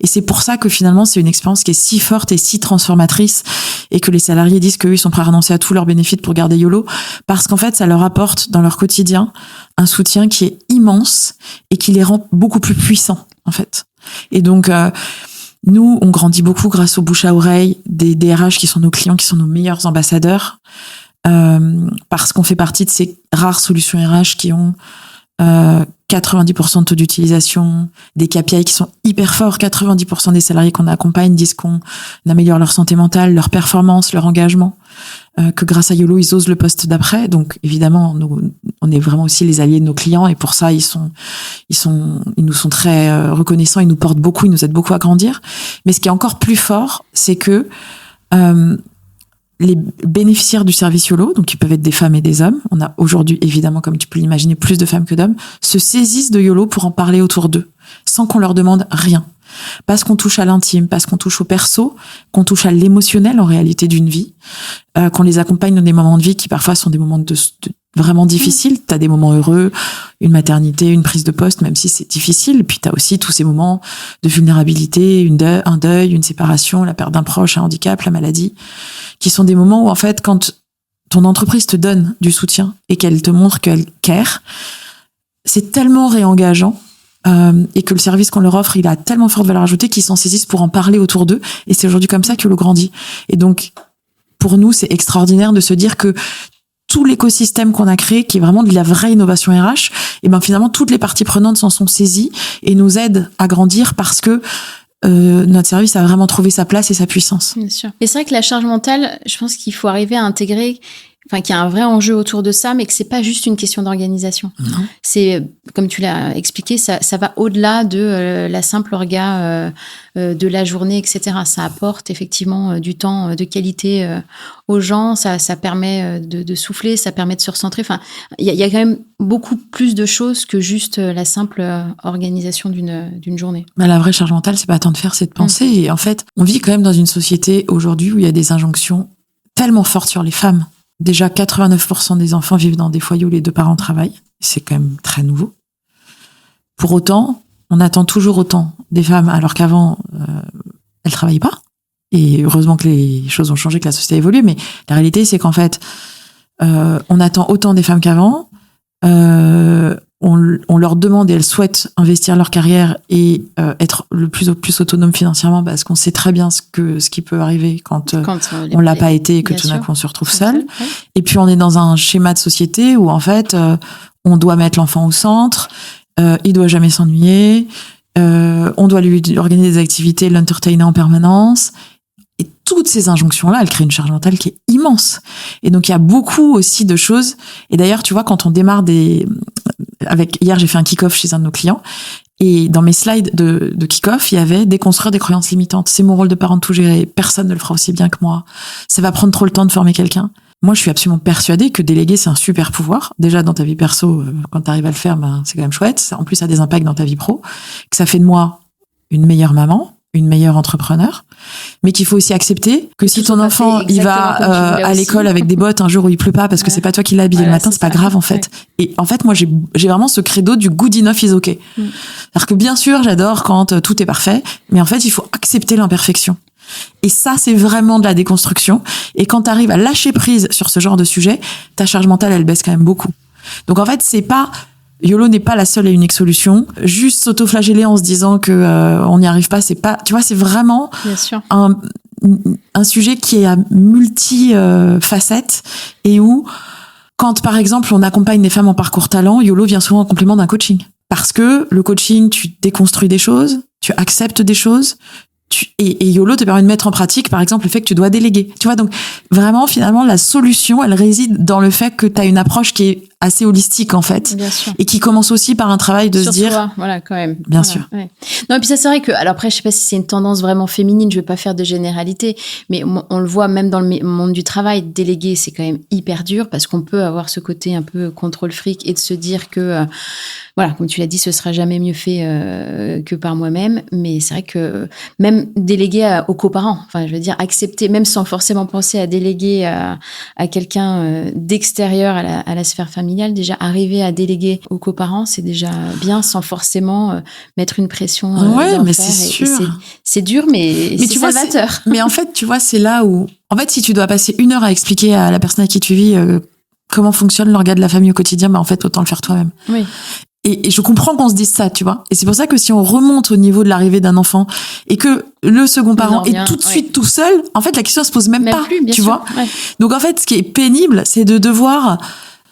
Et c'est pour ça que finalement c'est une expérience qui est si forte et si transformatrice et que les salariés disent qu'eux ils sont prêts à renoncer à tous leurs bénéfices pour garder YOLO parce qu'en fait ça leur apporte dans leur quotidien un soutien qui est immense et qui les rend beaucoup plus puissants en fait. Et donc nous on grandit beaucoup grâce au bouche à oreille des DRH qui sont nos clients, qui sont nos meilleurs ambassadeurs parce qu'on fait partie de ces rares solutions RH qui ont 90% de taux d'utilisation, des KPI qui sont hyper forts. 90% des salariés qu'on accompagne disent qu'on améliore leur santé mentale, leur performance, leur engagement, que grâce à YOLO, ils osent le poste d'après. Donc, évidemment, on est vraiment aussi les alliés de nos clients et pour ça, ils nous sont très reconnaissants, ils nous portent beaucoup, ils nous aident beaucoup à grandir. Mais ce qui est encore plus fort, c'est que les bénéficiaires du service YOLO, donc qui peuvent être des femmes et des hommes, on a aujourd'hui évidemment, comme tu peux l'imaginer, plus de femmes que d'hommes, se saisissent de YOLO pour en parler autour d'eux, sans qu'on leur demande rien. Parce qu'on touche à l'intime, parce qu'on touche au perso, qu'on touche à l'émotionnel en réalité d'une vie, qu'on les accompagne dans des moments de vie qui parfois sont des moments de vraiment difficiles. T'as des moments heureux, une maternité, une prise de poste, même si c'est difficile. Puis t'as aussi tous ces moments de vulnérabilité, un deuil, une séparation, la perte d'un proche, un handicap, la maladie, qui sont des moments où en fait, quand ton entreprise te donne du soutien et qu'elle te montre qu'elle care, c'est tellement réengageant. Et que le service qu'on leur offre, il a tellement forte valeur ajoutée qu'ils s'en saisissent pour en parler autour d'eux. Et c'est aujourd'hui comme ça que YOLO grandit. Et donc, pour nous, c'est extraordinaire de se dire que tout l'écosystème qu'on a créé, qui est vraiment de la vraie innovation RH, et ben finalement, toutes les parties prenantes s'en sont saisies et nous aident à grandir parce que notre service a vraiment trouvé sa place et sa puissance. Bien sûr. Et c'est vrai que la charge mentale, je pense qu'il faut arriver à intégrer... Enfin, qu'il y a un vrai enjeu autour de ça, mais que c'est pas juste une question d'organisation. Non. C'est, comme tu l'as expliqué, ça va au-delà de la simple orga de la journée, etc. Ça apporte effectivement du temps de qualité aux gens, ça permet de souffler, ça permet de se recentrer. Enfin, il y a quand même beaucoup plus de choses que juste la simple organisation d'une journée. Mais la vraie charge mentale, c'est pas tant de faire, c'est de penser. Et en fait, on vit quand même dans une société aujourd'hui où il y a des injonctions tellement fortes sur les femmes. Déjà, 89% des enfants vivent dans des foyers où les 2 parents travaillent. C'est quand même très nouveau. Pour autant, on attend toujours autant des femmes, alors qu'avant, elles travaillaient pas. Et heureusement que les choses ont changé, que la société a évolué. Mais la réalité, c'est qu'en fait, on attend autant des femmes qu'avant. On leur demande et elles souhaitent investir leur carrière et être le plus autonome financièrement, parce qu'on sait très bien ce qui peut arriver quand on l'a pas été et que tout d'un coup on se retrouve seul. Ouais. Et puis on est dans un schéma de société où en fait on doit mettre l'enfant au centre, il doit jamais s'ennuyer, on doit lui organiser des activités, l'entertainer en permanence. Et toutes ces injonctions-là, elles créent une charge mentale qui est immense. Et donc, il y a beaucoup aussi de choses. Et d'ailleurs, tu vois, quand on démarre hier, j'ai fait un kick-off chez un de nos clients. Et dans mes slides de kick-off, il y avait déconstruire des croyances limitantes. C'est mon rôle de parent de tout gérer. Personne ne le fera aussi bien que moi. Ça va prendre trop le temps de former quelqu'un. Moi, je suis absolument persuadée que déléguer, c'est un super pouvoir. Déjà, dans ta vie perso, quand tu arrives à le faire, c'est quand même chouette. En plus, ça a des impacts dans ta vie pro. Que ça fait de moi une meilleure maman, une meilleure entrepreneur, mais qu'il faut aussi accepter que si ton enfant il va à l'école avec des bottes un jour où il pleut pas parce que c'est pas toi qui l'as habillé le matin, c'est pas grave en fait. Ouais. Et en fait, moi j'ai vraiment ce credo du good enough is okay. C'est-à-dire que bien sûr, j'adore quand tout est parfait, mais en fait, il faut accepter l'imperfection. Et ça, c'est vraiment de la déconstruction. Et quand tu arrives à lâcher prise sur ce genre de sujet, ta charge mentale, elle baisse quand même beaucoup. Donc en fait, YOLO n'est pas la seule et unique solution. Juste s'auto-flageller en se disant que on n'y arrive pas, c'est pas. Tu vois, c'est vraiment un sujet qui est à multi-facettes et où, quand par exemple on accompagne des femmes en parcours talent, YOLO vient souvent en complément d'un coaching. Parce que le coaching, tu déconstruis des choses, tu acceptes des choses. Et YOLO te permet de mettre en pratique, par exemple, le fait que tu dois déléguer. Tu vois, donc vraiment, finalement, la solution, elle réside dans le fait que tu as une approche qui est assez holistique, en fait. Bien sûr. Et qui commence aussi par un travail de se dire... Toi, voilà, quand même. Bien sûr. Ouais. Non, et puis ça, c'est vrai que... Alors après, je sais pas si c'est une tendance vraiment féminine, je vais pas faire de généralité, mais on le voit même dans le monde du travail, déléguer, c'est quand même hyper dur, parce qu'on peut avoir ce côté un peu contrôle fric et de se dire que... voilà, comme tu l'as dit, ce sera jamais mieux fait que par moi-même. Mais c'est vrai que même déléguer aux coparents, enfin, je veux dire, accepter, même sans forcément penser à déléguer à quelqu'un d'extérieur à la sphère familiale, déjà arriver à déléguer aux coparents, c'est déjà bien, sans forcément mettre une pression. Ouais, mais c'est sûr. C'est dur, mais c'est salvateur. Mais en fait, tu vois, c'est là où, en fait, si tu dois passer 1 heure à expliquer à la personne à qui tu vis comment fonctionne l'organe de la famille au quotidien, en fait, autant le faire toi-même. Oui. Et je comprends qu'on se dise ça, tu vois. Et c'est pour ça que si on remonte au niveau de l'arrivée d'un enfant et que le second parent est tout de suite tout seul, en fait, la question se pose même pas, plus, tu vois. Ouais. Donc, en fait, ce qui est pénible, c'est de devoir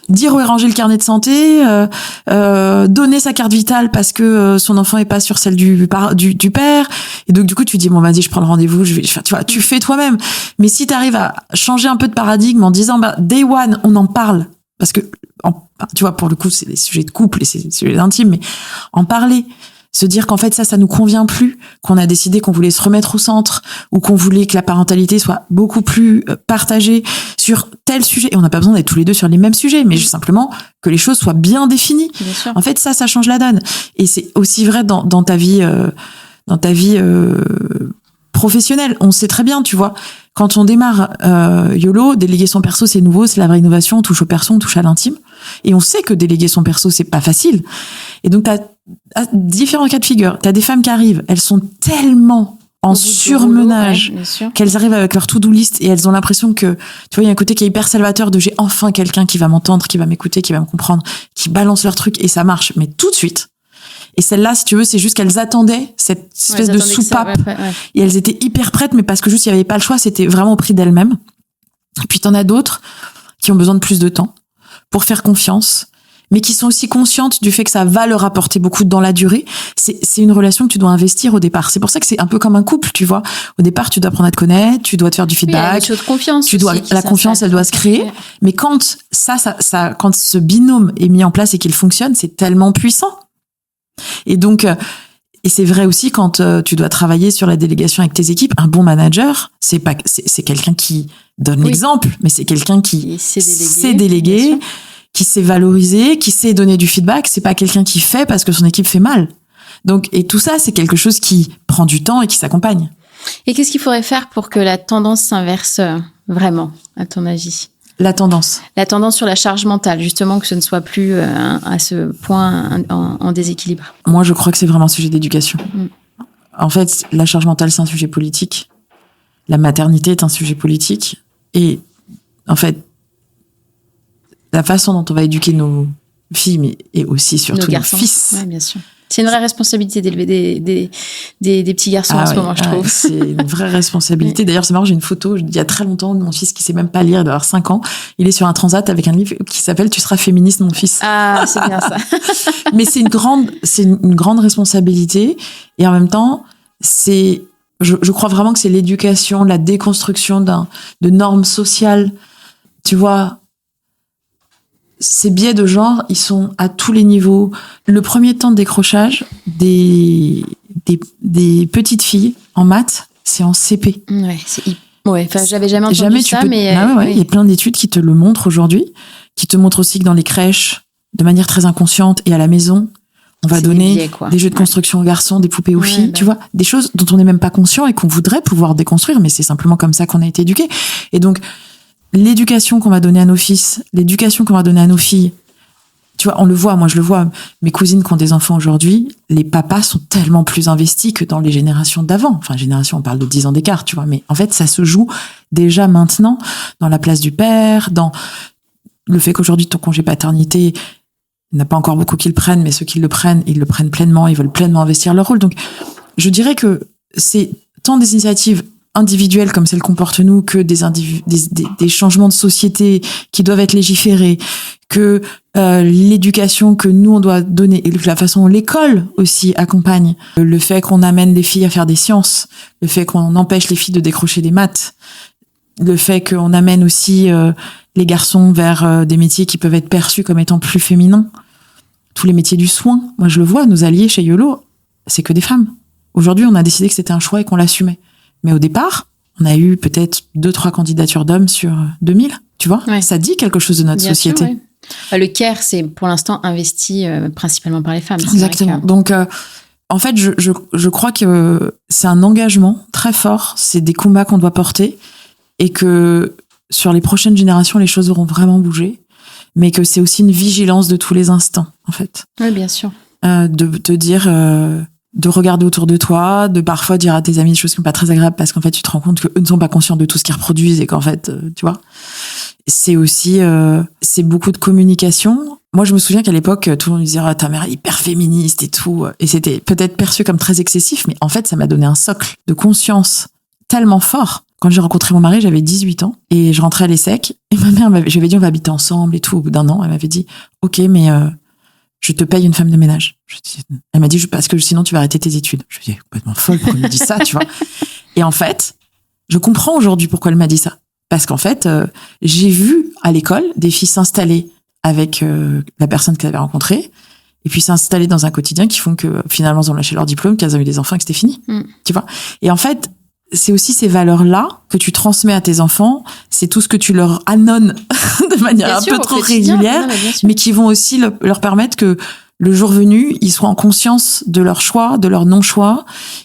dire où est rangé le carnet de santé, donner sa carte vitale parce que son enfant est pas sur celle du père. Et donc, du coup, tu dis, bon, vas-y, je prends le rendez-vous, tu vois, tu fais toi-même. Mais si t'arrives à changer un peu de paradigme en disant, day one, on en parle. Parce que, tu vois, pour le coup, c'est des sujets de couple et c'est des sujets intimes, mais en parler, se dire qu'en fait, ça nous convient plus, qu'on a décidé qu'on voulait se remettre au centre ou qu'on voulait que la parentalité soit beaucoup plus partagée sur tel sujet. Et on n'a pas besoin d'être tous les deux sur les mêmes sujets, mais juste simplement que les choses soient bien définies. Bien sûr. En fait, ça change la donne. Et c'est aussi vrai dans ta vie, professionnelle. On sait très bien, tu vois. Quand on démarre YOLO, déléguer son perso, c'est nouveau, c'est la vraie innovation, on touche au perso, on touche à l'intime. Et on sait que déléguer son perso, c'est pas facile. Et donc, t'as différents cas de figure. T'as des femmes qui arrivent, elles sont tellement en surmenage qu'elles arrivent avec leur to-do list et elles ont l'impression que, tu vois, il y a un côté qui est hyper salvateur de j'ai enfin quelqu'un qui va m'entendre, qui va m'écouter, qui va me comprendre, qui balance leur truc et ça marche, mais tout de suite. Et celle-là, si tu veux, c'est juste qu'elles attendaient cette espèce de soupape. Et elles étaient hyper prêtes, mais parce que juste, il n'y avait pas le choix, c'était vraiment au prix d'elles-mêmes. Et puis, t'en as d'autres qui ont besoin de plus de temps pour faire confiance, mais qui sont aussi conscientes du fait que ça va leur apporter beaucoup dans la durée. C'est une relation que tu dois investir au départ. C'est pour ça que c'est un peu comme un couple, tu vois. Au départ, tu dois apprendre à te connaître, tu dois te faire du feedback. Oui, de confiance. La confiance, elle doit se créer. Mais quand quand ce binôme est mis en place et qu'il fonctionne, c'est tellement puissant. Et donc, et c'est vrai aussi quand tu dois travailler sur la délégation avec tes équipes, un bon manager, c'est quelqu'un qui donne l'exemple, mais c'est quelqu'un qui sait déléguer, qui sait valoriser, qui sait donner du feedback. C'est pas quelqu'un qui fait parce que son équipe fait mal. Donc, et tout ça, c'est quelque chose qui prend du temps et qui s'accompagne. Et qu'est-ce qu'il faudrait faire pour que la tendance s'inverse vraiment, à ton avis ? La tendance sur la charge mentale, justement, que ce ne soit plus à ce point en déséquilibre. Moi, je crois que c'est vraiment un sujet d'éducation. En fait, la charge mentale, c'est un sujet politique. La maternité est un sujet politique. Et en fait, la façon dont on va éduquer nos filles, mais et aussi surtout nos fils. Oui, bien sûr. C'est une vraie responsabilité d'élever des petits garçons en ce moment, je trouve. C'est une vraie responsabilité. D'ailleurs, c'est marrant, j'ai une photo il y a très longtemps de mon fils qui sait même pas lire, il doit avoir 5 ans. Il est sur un transat avec un livre qui s'appelle « Tu seras féministe, mon fils ». Ah, c'est bien ça. Mais c'est une grande responsabilité. Et en même temps, je crois vraiment que c'est l'éducation, la déconstruction de normes sociales. Tu vois, ces biais de genre, ils sont à tous les niveaux. Le premier temps de décrochage des petites filles en maths, c'est en CP. Ouais, enfin, j'avais jamais entendu ça, mais... Il y a plein d'études qui te le montrent aujourd'hui, qui te montrent aussi que dans les crèches, de manière très inconsciente et à la maison, on va donner des jeux de construction aux garçons, des poupées aux filles, tu vois, des choses dont on n'est même pas conscient et qu'on voudrait pouvoir déconstruire, mais c'est simplement comme ça qu'on a été éduqués. Et donc, l'éducation qu'on va donner à nos fils, l'éducation qu'on va donner à nos filles, tu vois, on le voit, moi je le vois, mes cousines qui ont des enfants aujourd'hui, les papas sont tellement plus investis que dans les générations d'avant. Enfin, génération, on parle de 10 ans d'écart, tu vois, mais en fait, ça se joue déjà maintenant dans la place du père, dans le fait qu'aujourd'hui, ton congé paternité, il n'y en a pas encore beaucoup qui le prennent, mais ceux qui le prennent, ils le prennent pleinement, ils veulent pleinement investir leur rôle. Donc, je dirais que c'est tant des initiatives individuelles comme celles qu'on porte nous, que des changements de société qui doivent être légiférés, que l'éducation que nous on doit donner et la façon dont l'école aussi accompagne, le fait qu'on amène les filles à faire des sciences, le fait qu'on empêche les filles de décrocher des maths, le fait qu'on amène aussi les garçons vers des métiers qui peuvent être perçus comme étant plus féminins, tous les métiers du soin. Moi je le vois, nos alliés chez YOLO, c'est que des femmes. Aujourd'hui on a décidé que c'était un choix et qu'on l'assumait. Mais au départ, on a eu peut-être 2-3 candidatures d'hommes sur 2000, tu vois. Ouais. Ça dit quelque chose de notre société. Sûr, ouais. Le CARE, c'est pour l'instant investi principalement par les femmes. Exactement. Donc, en fait, je crois que c'est un engagement très fort, c'est des combats qu'on doit porter et que sur les prochaines générations, les choses auront vraiment bougé, mais que c'est aussi une vigilance de tous les instants, en fait. Oui, bien sûr. De te dire... de regarder autour de toi, de parfois dire à tes amis des choses qui sont pas très agréables parce qu'en fait tu te rends compte qu'eux ne sont pas conscients de tout ce qu'ils reproduisent et qu'en fait tu vois, c'est aussi c'est beaucoup de communication. Moi je me souviens qu'à l'époque tout le monde disait ta mère est hyper féministe et tout, et c'était peut-être perçu comme très excessif, mais en fait ça m'a donné un socle de conscience tellement fort. Quand j'ai rencontré mon mari, j'avais 18 ans et je rentrais à l'ESSEC et ma mère j'avais dit on va habiter ensemble et tout. Au bout d'un an elle m'avait dit ok mais je te paye une femme de ménage. Elle m'a dit, parce que sinon tu vas arrêter tes études. Je lui ai dit, complètement folle, pourquoi elle me dit ça, tu vois. Et en fait, je comprends aujourd'hui pourquoi elle m'a dit ça. Parce qu'en fait, j'ai vu à l'école des filles s'installer avec la personne qu'elles avaient rencontrée, et puis s'installer dans un quotidien qui font que finalement, elles ont lâché leur diplôme, qu'elles ont eu des enfants et que c'était fini. Tu vois. Et en fait, c'est aussi ces valeurs-là que tu transmets à tes enfants. C'est tout ce que tu leur annonces de manière un peu trop régulière, mais qui vont aussi leur permettre que le jour venu, ils soient en conscience de leur choix, de leur non-choix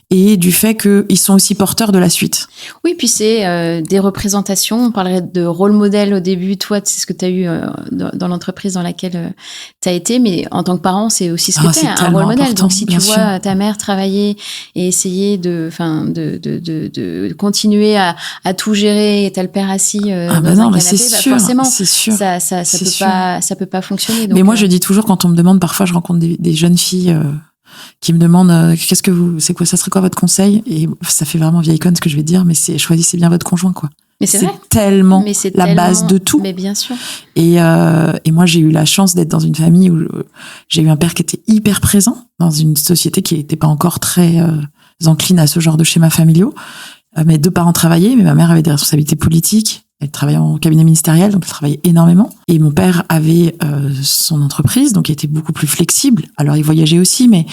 et du fait qu'ils sont aussi porteurs de la suite. Oui, puis c'est des représentations. On parlerait de rôle modèle au début. Toi, c'est ce que tu as eu dans l'entreprise dans laquelle tu as été. Mais en tant que parent, c'est aussi ce que tu es, un rôle modèle. Donc, si tu vois ta mère travailler et essayer de continuer à tout gérer et t'as le père assis dans un canapé, forcément, c'est sûr. Ça peut pas fonctionner. Donc, mais moi, je dis toujours, quand on me demande, parfois, je rencontre des jeunes filles qui me demandent ça serait quoi votre conseil, et ça fait vraiment vieille conne ce que je vais dire, mais c'est choisissez bien votre conjoint, quoi. Mais c'est tellement la base de tout. Mais bien sûr. Et moi j'ai eu la chance d'être dans une famille où j'ai eu un père qui était hyper présent dans une société qui n'était pas encore très encline à ce genre de schémas familiaux. Mes 2 parents travaillaient, mais ma mère avait des responsabilités politiques. Elle travaillait en cabinet ministériel, donc elle travaillait énormément. Et mon père avait son entreprise, donc il était beaucoup plus flexible. Alors il voyageait aussi, mais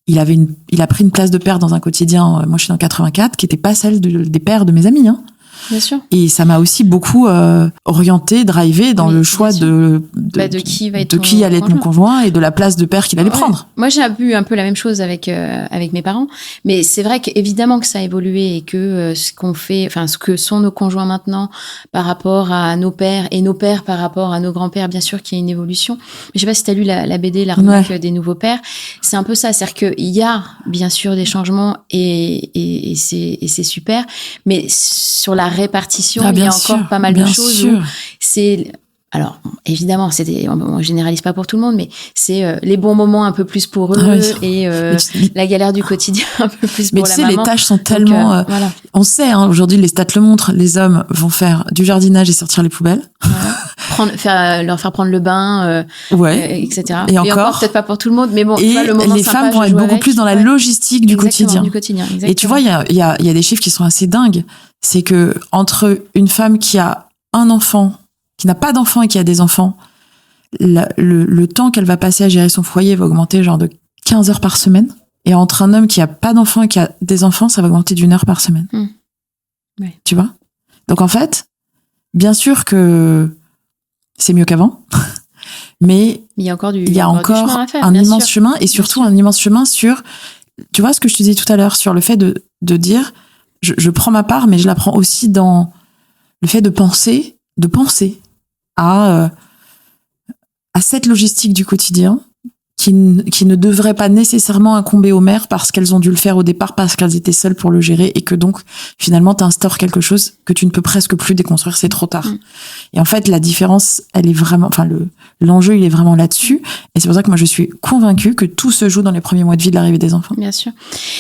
il a pris une place de père dans un quotidien. Moi, je suis dans 84, qui était pas celle des pères de mes amis. Hein. Bien sûr. Et ça m'a aussi beaucoup orienté, drivé dans le choix de qui allait être mon conjoint et de la place de père qu'il allait prendre. Moi, j'ai eu un peu la même chose avec mes parents, mais c'est vrai qu'évidemment que ça a évolué et que ce que sont nos conjoints maintenant par rapport à nos pères et nos pères par rapport à nos grands-pères, bien sûr qu'il y a une évolution. Mais je sais pas si tu as lu la BD L'arnaque des nouveaux pères. C'est un peu ça, c'est-à-dire qu'il y a bien sûr des changements et c'est super, mais sur la répartition, il y a encore pas mal de choses où c'est... Alors, évidemment, on généralise pas pour tout le monde, mais c'est les bons moments un peu plus pour eux et la galère du quotidien un peu plus pour la maman. Mais tu sais, les tâches sont tellement... voilà. On sait, aujourd'hui, les stats le montrent, les hommes vont faire du jardinage et sortir les poubelles. Voilà. Leur faire prendre le bain, etc. Et encore, peut-être pas pour tout le monde, mais bon, et le moment les femmes vont être beaucoup plus dans la logistique du quotidien. Exactement. Et tu vois, il y a des chiffres qui sont assez dingues. C'est que entre une femme qui a un enfant, qui n'a pas d'enfant et qui a des enfants, le temps qu'elle va passer à gérer son foyer va augmenter genre de 15 heures par semaine. Et entre un homme qui a pas d'enfant et qui a des enfants, ça va augmenter d'1 heure par semaine. Ouais. Tu vois? Donc en fait, bien sûr que c'est mieux qu'avant, mais il y a encore un immense chemin et surtout un immense chemin sur, tu vois ce que je te disais tout à l'heure, sur le fait de dire, je prends ma part, mais je la prends aussi dans le fait de penser à cette logistique du quotidien qui ne devrait pas nécessairement incomber aux mères parce qu'elles ont dû le faire au départ, parce qu'elles étaient seules pour le gérer et que donc finalement t'instaures quelque chose que tu ne peux presque plus déconstruire, c'est trop tard. Et en fait la différence, elle est vraiment, l'enjeu il est vraiment là-dessus et c'est pour ça que moi je suis convaincue que tout se joue dans les premiers mois de vie de l'arrivée des enfants. Bien sûr.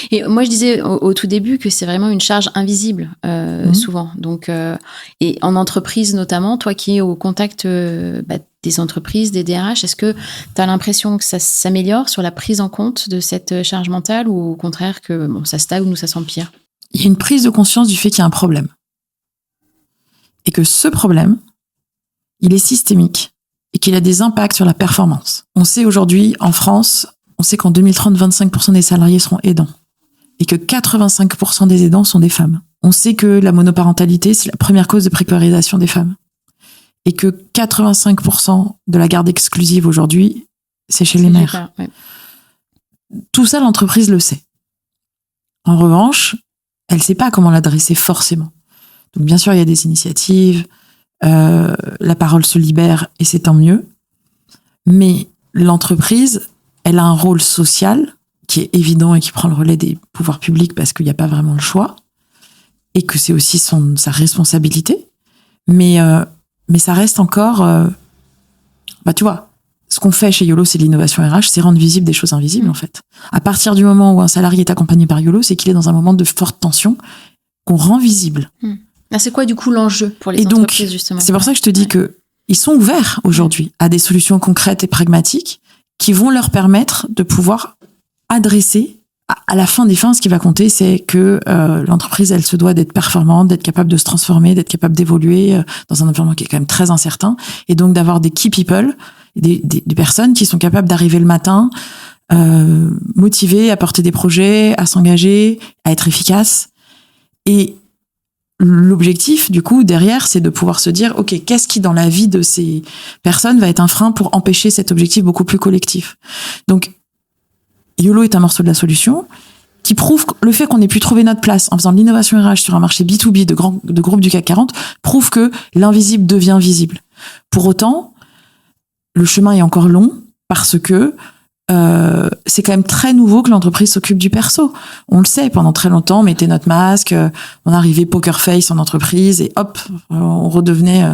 Et moi je disais au tout début que c'est vraiment une charge invisible souvent. Donc et en entreprise notamment, toi qui es au contact des entreprises, des DRH, est-ce que tu as l'impression que ça s'améliore sur la prise en compte de cette charge mentale ou au contraire que ça stagne ou ça s'empire? Il y a une prise de conscience du fait qu'il y a un problème. Et que ce problème, il est systémique et qu'il a des impacts sur la performance. On sait aujourd'hui, en France, on sait qu'en 2030, 25% des salariés seront aidants et que 85% des aidants sont des femmes. On sait que la monoparentalité, c'est la première cause de précarisation des femmes. Et que 85% de la garde exclusive aujourd'hui, c'est chez les mères. Tout ça, l'entreprise le sait. En revanche, elle ne sait pas comment l'adresser forcément. Donc bien sûr, il y a des initiatives, la parole se libère et c'est tant mieux. Mais l'entreprise, elle a un rôle social qui est évident et qui prend le relais des pouvoirs publics parce qu'il n'y a pas vraiment le choix et que c'est aussi sa responsabilité. Mais ça reste encore... tu vois, ce qu'on fait chez YOLO, c'est l'innovation RH, c'est rendre visible des choses invisibles, en fait. À partir du moment où un salarié est accompagné par YOLO, c'est qu'il est dans un moment de forte tension qu'on rend visible. C'est quoi, du coup, l'enjeu pour les entreprises, justement? C'est pour ça que je te dis que ils sont ouverts aujourd'hui à des solutions concrètes et pragmatiques qui vont leur permettre de pouvoir adresser à la fin des fins, ce qui va compter, c'est que l'entreprise, elle se doit d'être performante, d'être capable de se transformer, d'être capable d'évoluer dans un environnement qui est quand même très incertain, et donc d'avoir des key people, des personnes qui sont capables d'arriver le matin, motivées, à porter des projets, à s'engager, à être efficaces. Et l'objectif, du coup, derrière, c'est de pouvoir se dire, OK, qu'est-ce qui, dans la vie de ces personnes, va être un frein pour empêcher cet objectif beaucoup plus collectif? Donc, YOLO est un morceau de la solution qui prouve que le fait qu'on ait pu trouver notre place en faisant de l'innovation RH sur un marché B2B de groupes du CAC 40 prouve que l'invisible devient visible. Pour autant, le chemin est encore long parce que c'est quand même très nouveau que l'entreprise s'occupe du perso. On le sait, pendant très longtemps, on mettait notre masque, on arrivait poker face en entreprise et hop, on redevenait...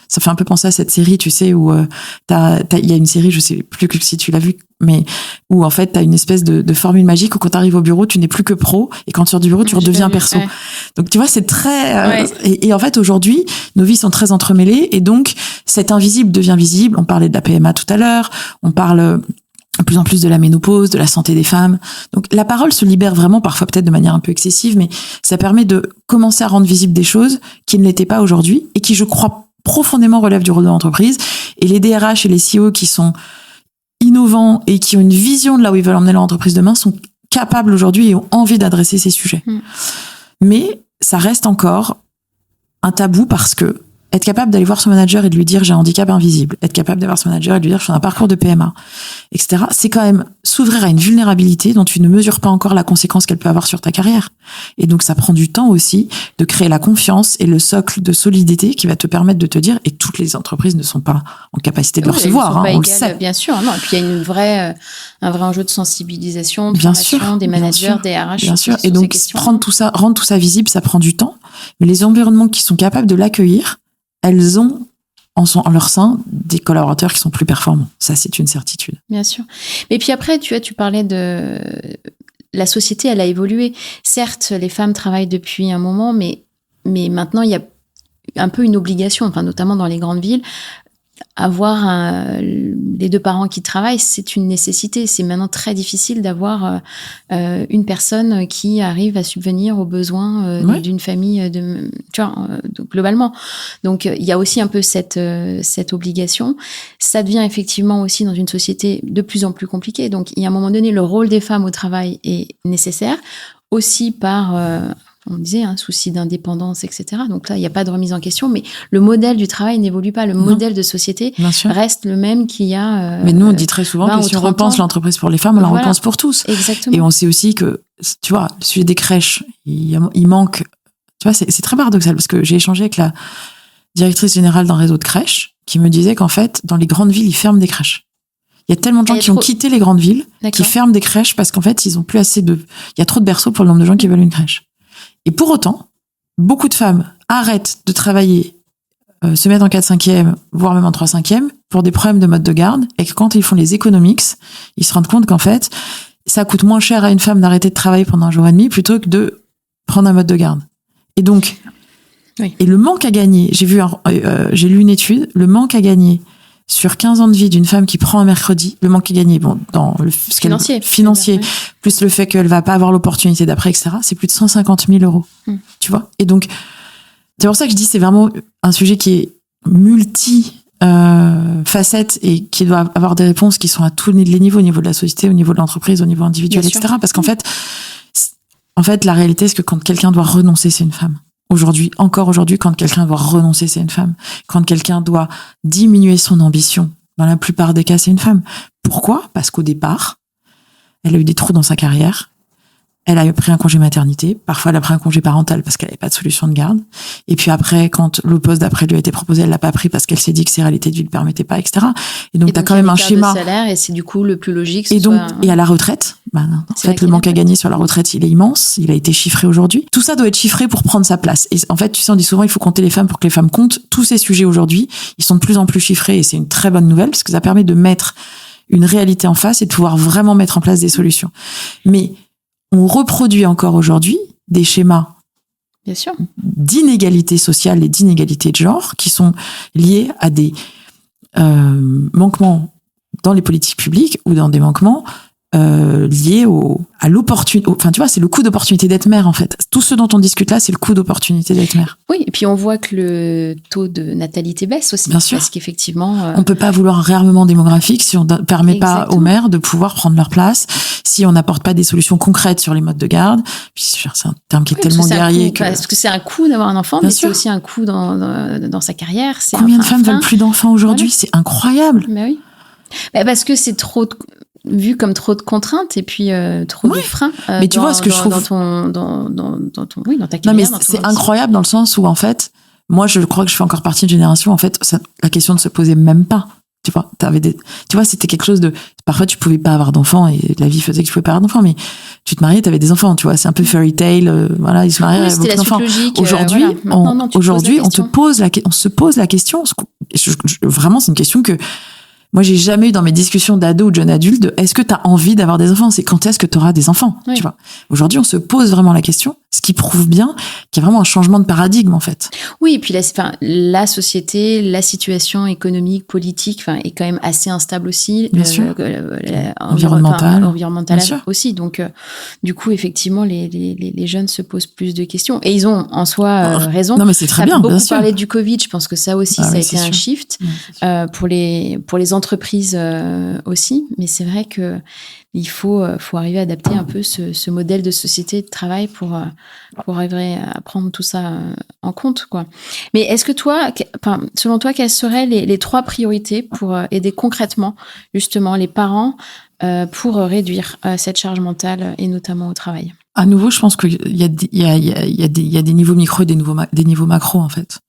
Ça fait un peu penser à cette série, tu sais, où il y a une série, je sais plus si tu l'as vue, mais où en fait t'as une espèce de formule magique où quand t'arrives au bureau, tu n'es plus que pro et quand tu sors du bureau, tu redeviens perso. Ouais. Donc tu vois, c'est très et en fait aujourd'hui, nos vies sont très entremêlées et donc cet invisible devient visible. On parlait de la PMA tout à l'heure, on parle de plus en plus de la ménopause, de la santé des femmes. Donc la parole se libère vraiment, parfois peut-être de manière un peu excessive, mais ça permet de commencer à rendre visibles des choses qui ne l'étaient pas aujourd'hui et qui, je crois, profondément relève du rôle de l'entreprise. Et les DRH et les CEO qui sont innovants et qui ont une vision de là où ils veulent emmener leur entreprise demain sont capables aujourd'hui et ont envie d'adresser ces sujets. Mais ça reste encore un tabou parce que être capable d'aller voir son manager et de lui dire j'ai un handicap invisible, être capable d'aller voir son manager et de lui dire je fais un parcours de PMA, etc. C'est quand même s'ouvrir à une vulnérabilité dont tu ne mesures pas encore la conséquence qu'elle peut avoir sur ta carrière. Et donc ça prend du temps aussi de créer la confiance et le socle de solidité qui va te permettre de te dire, et toutes les entreprises ne sont pas en capacité de le recevoir, on le sait. Bien sûr, non. Et puis il y a un vrai enjeu de sensibilisation, de formation des managers, des RH. Bien sûr. Et donc rendre tout ça visible, ça prend du temps. Mais les environnements qui sont capables de l'accueillir, elles ont en leur sein des collaborateurs qui sont plus performants. Ça, c'est une certitude. Bien sûr. Et puis après, tu parlais de la société, elle a évolué. Certes, les femmes travaillent depuis un moment, mais maintenant, il y a un peu une obligation, enfin, notamment dans les grandes villes. Avoir les deux parents qui travaillent, c'est une nécessité. C'est maintenant très difficile d'avoir une personne qui arrive à subvenir aux besoins d'une famille, globalement. Donc, il y a aussi un peu cette obligation. Ça devient effectivement aussi dans une société de plus en plus compliquée. Donc, il y a un moment donné, le rôle des femmes au travail est nécessaire, aussi par... on disait, souci d'indépendance, etc. Donc là, il n'y a pas de remise en question, mais le modèle du travail n'évolue pas. Le modèle de société reste le même qu'il y a. Mais nous, on dit très souvent que si on repense l'entreprise pour les femmes, on la repense pour tous. Exactement. Et on sait aussi que, tu vois, le sujet des crèches, il manque. Tu vois, c'est très paradoxal parce que j'ai échangé avec la directrice générale d'un réseau de crèches qui me disait qu'en fait, dans les grandes villes, ils ferment des crèches. Il y a tellement de gens qui ont quitté les grandes villes, qui ferment des crèches parce qu'en fait, ils ont plus assez de. Il y a trop de berceaux pour le nombre de gens qui veulent une crèche. Et pour autant, beaucoup de femmes arrêtent de travailler, se mettent en 4/5e, voire même en 3/5e, pour des problèmes de mode de garde, et que quand ils font les economics, ils se rendent compte qu'en fait, ça coûte moins cher à une femme d'arrêter de travailler pendant un jour et demi plutôt que de prendre un mode de garde. Et donc, et le manque à gagner, j'ai lu une étude, le manque à gagner sur 15 ans de vie d'une femme qui prend un mercredi, le manque à gagner, dans le financier, plus le fait qu'elle va pas avoir l'opportunité d'après, etc., c'est plus de 150 000 euros. Tu vois? Et donc, c'est pour ça que je dis, c'est vraiment un sujet qui est multi-facette et qui doit avoir des réponses qui sont à tous les niveaux, au niveau de la société, au niveau de l'entreprise, au niveau individuel, etc. Parce qu'en fait, la réalité, c'est que quand quelqu'un doit renoncer, c'est une femme. Encore aujourd'hui, quand quelqu'un doit renoncer, c'est une femme. Quand quelqu'un doit diminuer son ambition, dans la plupart des cas, c'est une femme. Pourquoi? Parce qu'au départ, elle a eu des trous dans sa carrière. Elle a pris un congé maternité. Parfois, elle a pris un congé parental parce qu'elle n'avait pas de solution de garde. Et puis après, quand le poste d'après lui a été proposé, elle l'a pas pris parce qu'elle s'est dit que ses réalités de vie ne le permettaient pas, etc. Et donc, t'as quand même un schéma. De salaire, et c'est du coup le plus logique. Et à la retraite, en fait, le manque à gagner sur la retraite, il est immense. Il a été chiffré aujourd'hui. Tout ça doit être chiffré pour prendre sa place. Et en fait, tu sais, on dit souvent, il faut compter les femmes pour que les femmes comptent. Tous ces sujets aujourd'hui, ils sont de plus en plus chiffrés et c'est une très bonne nouvelle parce que ça permet de mettre une réalité en face et de pouvoir vraiment mettre en place des solutions. Mais on reproduit encore aujourd'hui des schémas d'inégalité sociale et d'inégalité de genre qui sont liés à des manquements dans les politiques publiques ou dans des manquements liés à l'opportunité. Enfin, tu vois, c'est le coût d'opportunité d'être mère, en fait. Tout ce dont on discute là, c'est le coût d'opportunité d'être mère. Oui, et puis on voit que le taux de natalité baisse aussi. Bien sûr. Parce qu'effectivement... On peut pas vouloir un réarmement démographique si on permet pas aux mères de pouvoir prendre leur place, si on n'apporte pas des solutions concrètes sur les modes de garde. Puis c'est un terme qui est tellement guerrier parce que c'est un coût d'avoir un enfant, mais c'est aussi un coût dans sa carrière. Combien de femmes veulent plus d'enfants aujourd'hui? C'est incroyable. Mais oui. Parce que c'est vu comme trop de contraintes et puis trop de freins. Mais tu vois ce que je trouve dans ta carrière. Non, mais c'est incroyable dans le sens où en fait, moi je crois que je fais encore partie d'une génération en fait, la question ne se posait même pas. Tu vois, c'était quelque chose de. Parfois, tu pouvais pas avoir d'enfants et la vie faisait que tu pouvais pas avoir d'enfants, mais tu te mariais, t'avais des enfants. Tu vois, c'est un peu fairy tale. Voilà, ils se mariaient, avec beaucoup d'enfants. Aujourd'hui, on se pose la question. Vraiment, c'est une question que moi, j'ai jamais eu dans mes discussions d'ado ou de jeune adulte de est-ce que tu as envie d'avoir des enfants? C'est quand est-ce que tu auras des enfants? Oui. Tu vois. Aujourd'hui, on se pose vraiment la question, ce qui prouve bien qu'il y a vraiment un changement de paradigme, en fait. Oui, et puis la société, la situation économique, politique, est quand même assez instable aussi. Bien sûr. Environnementale aussi. Donc, du coup, effectivement, les jeunes se posent plus de questions. Et ils ont, en soi, raison. Non, mais c'est très bien, bien sûr. Beaucoup parlé du Covid. Je pense que ça aussi, ça a été un shift. Pour les entreprises aussi, mais c'est vrai que il faut arriver à adapter un peu ce modèle de société de travail pour pour arriver à prendre tout ça en compte, quoi. Mais est-ce que toi, selon toi, quelles seraient les 3 priorités pour aider concrètement, justement, les parents pour réduire cette charge mentale et notamment au travail? À nouveau, je pense qu'il y a des niveaux micro et des niveaux macro, en fait.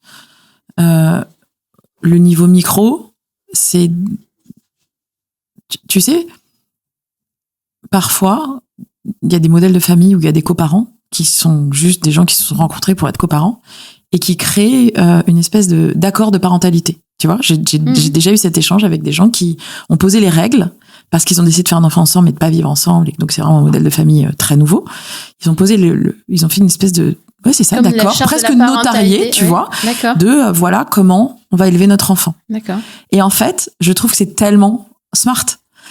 Le niveau micro, c'est, tu sais, parfois, il y a des modèles de famille où il y a des coparents qui sont juste des gens qui se sont rencontrés pour être coparents et qui créent une espèce d'accord de parentalité. Tu vois, j'ai déjà eu cet échange avec des gens qui ont posé les règles parce qu'ils ont décidé de faire un enfant ensemble et de pas vivre ensemble. Et donc, c'est vraiment un modèle de famille très nouveau. Ils ont posé ils ont fait une espèce de, ouais, c'est ça, comme d'accord, presque notarié, tu vois, de voilà comment on va élever notre enfant. D'accord. Et en fait, je trouve que c'est tellement smart.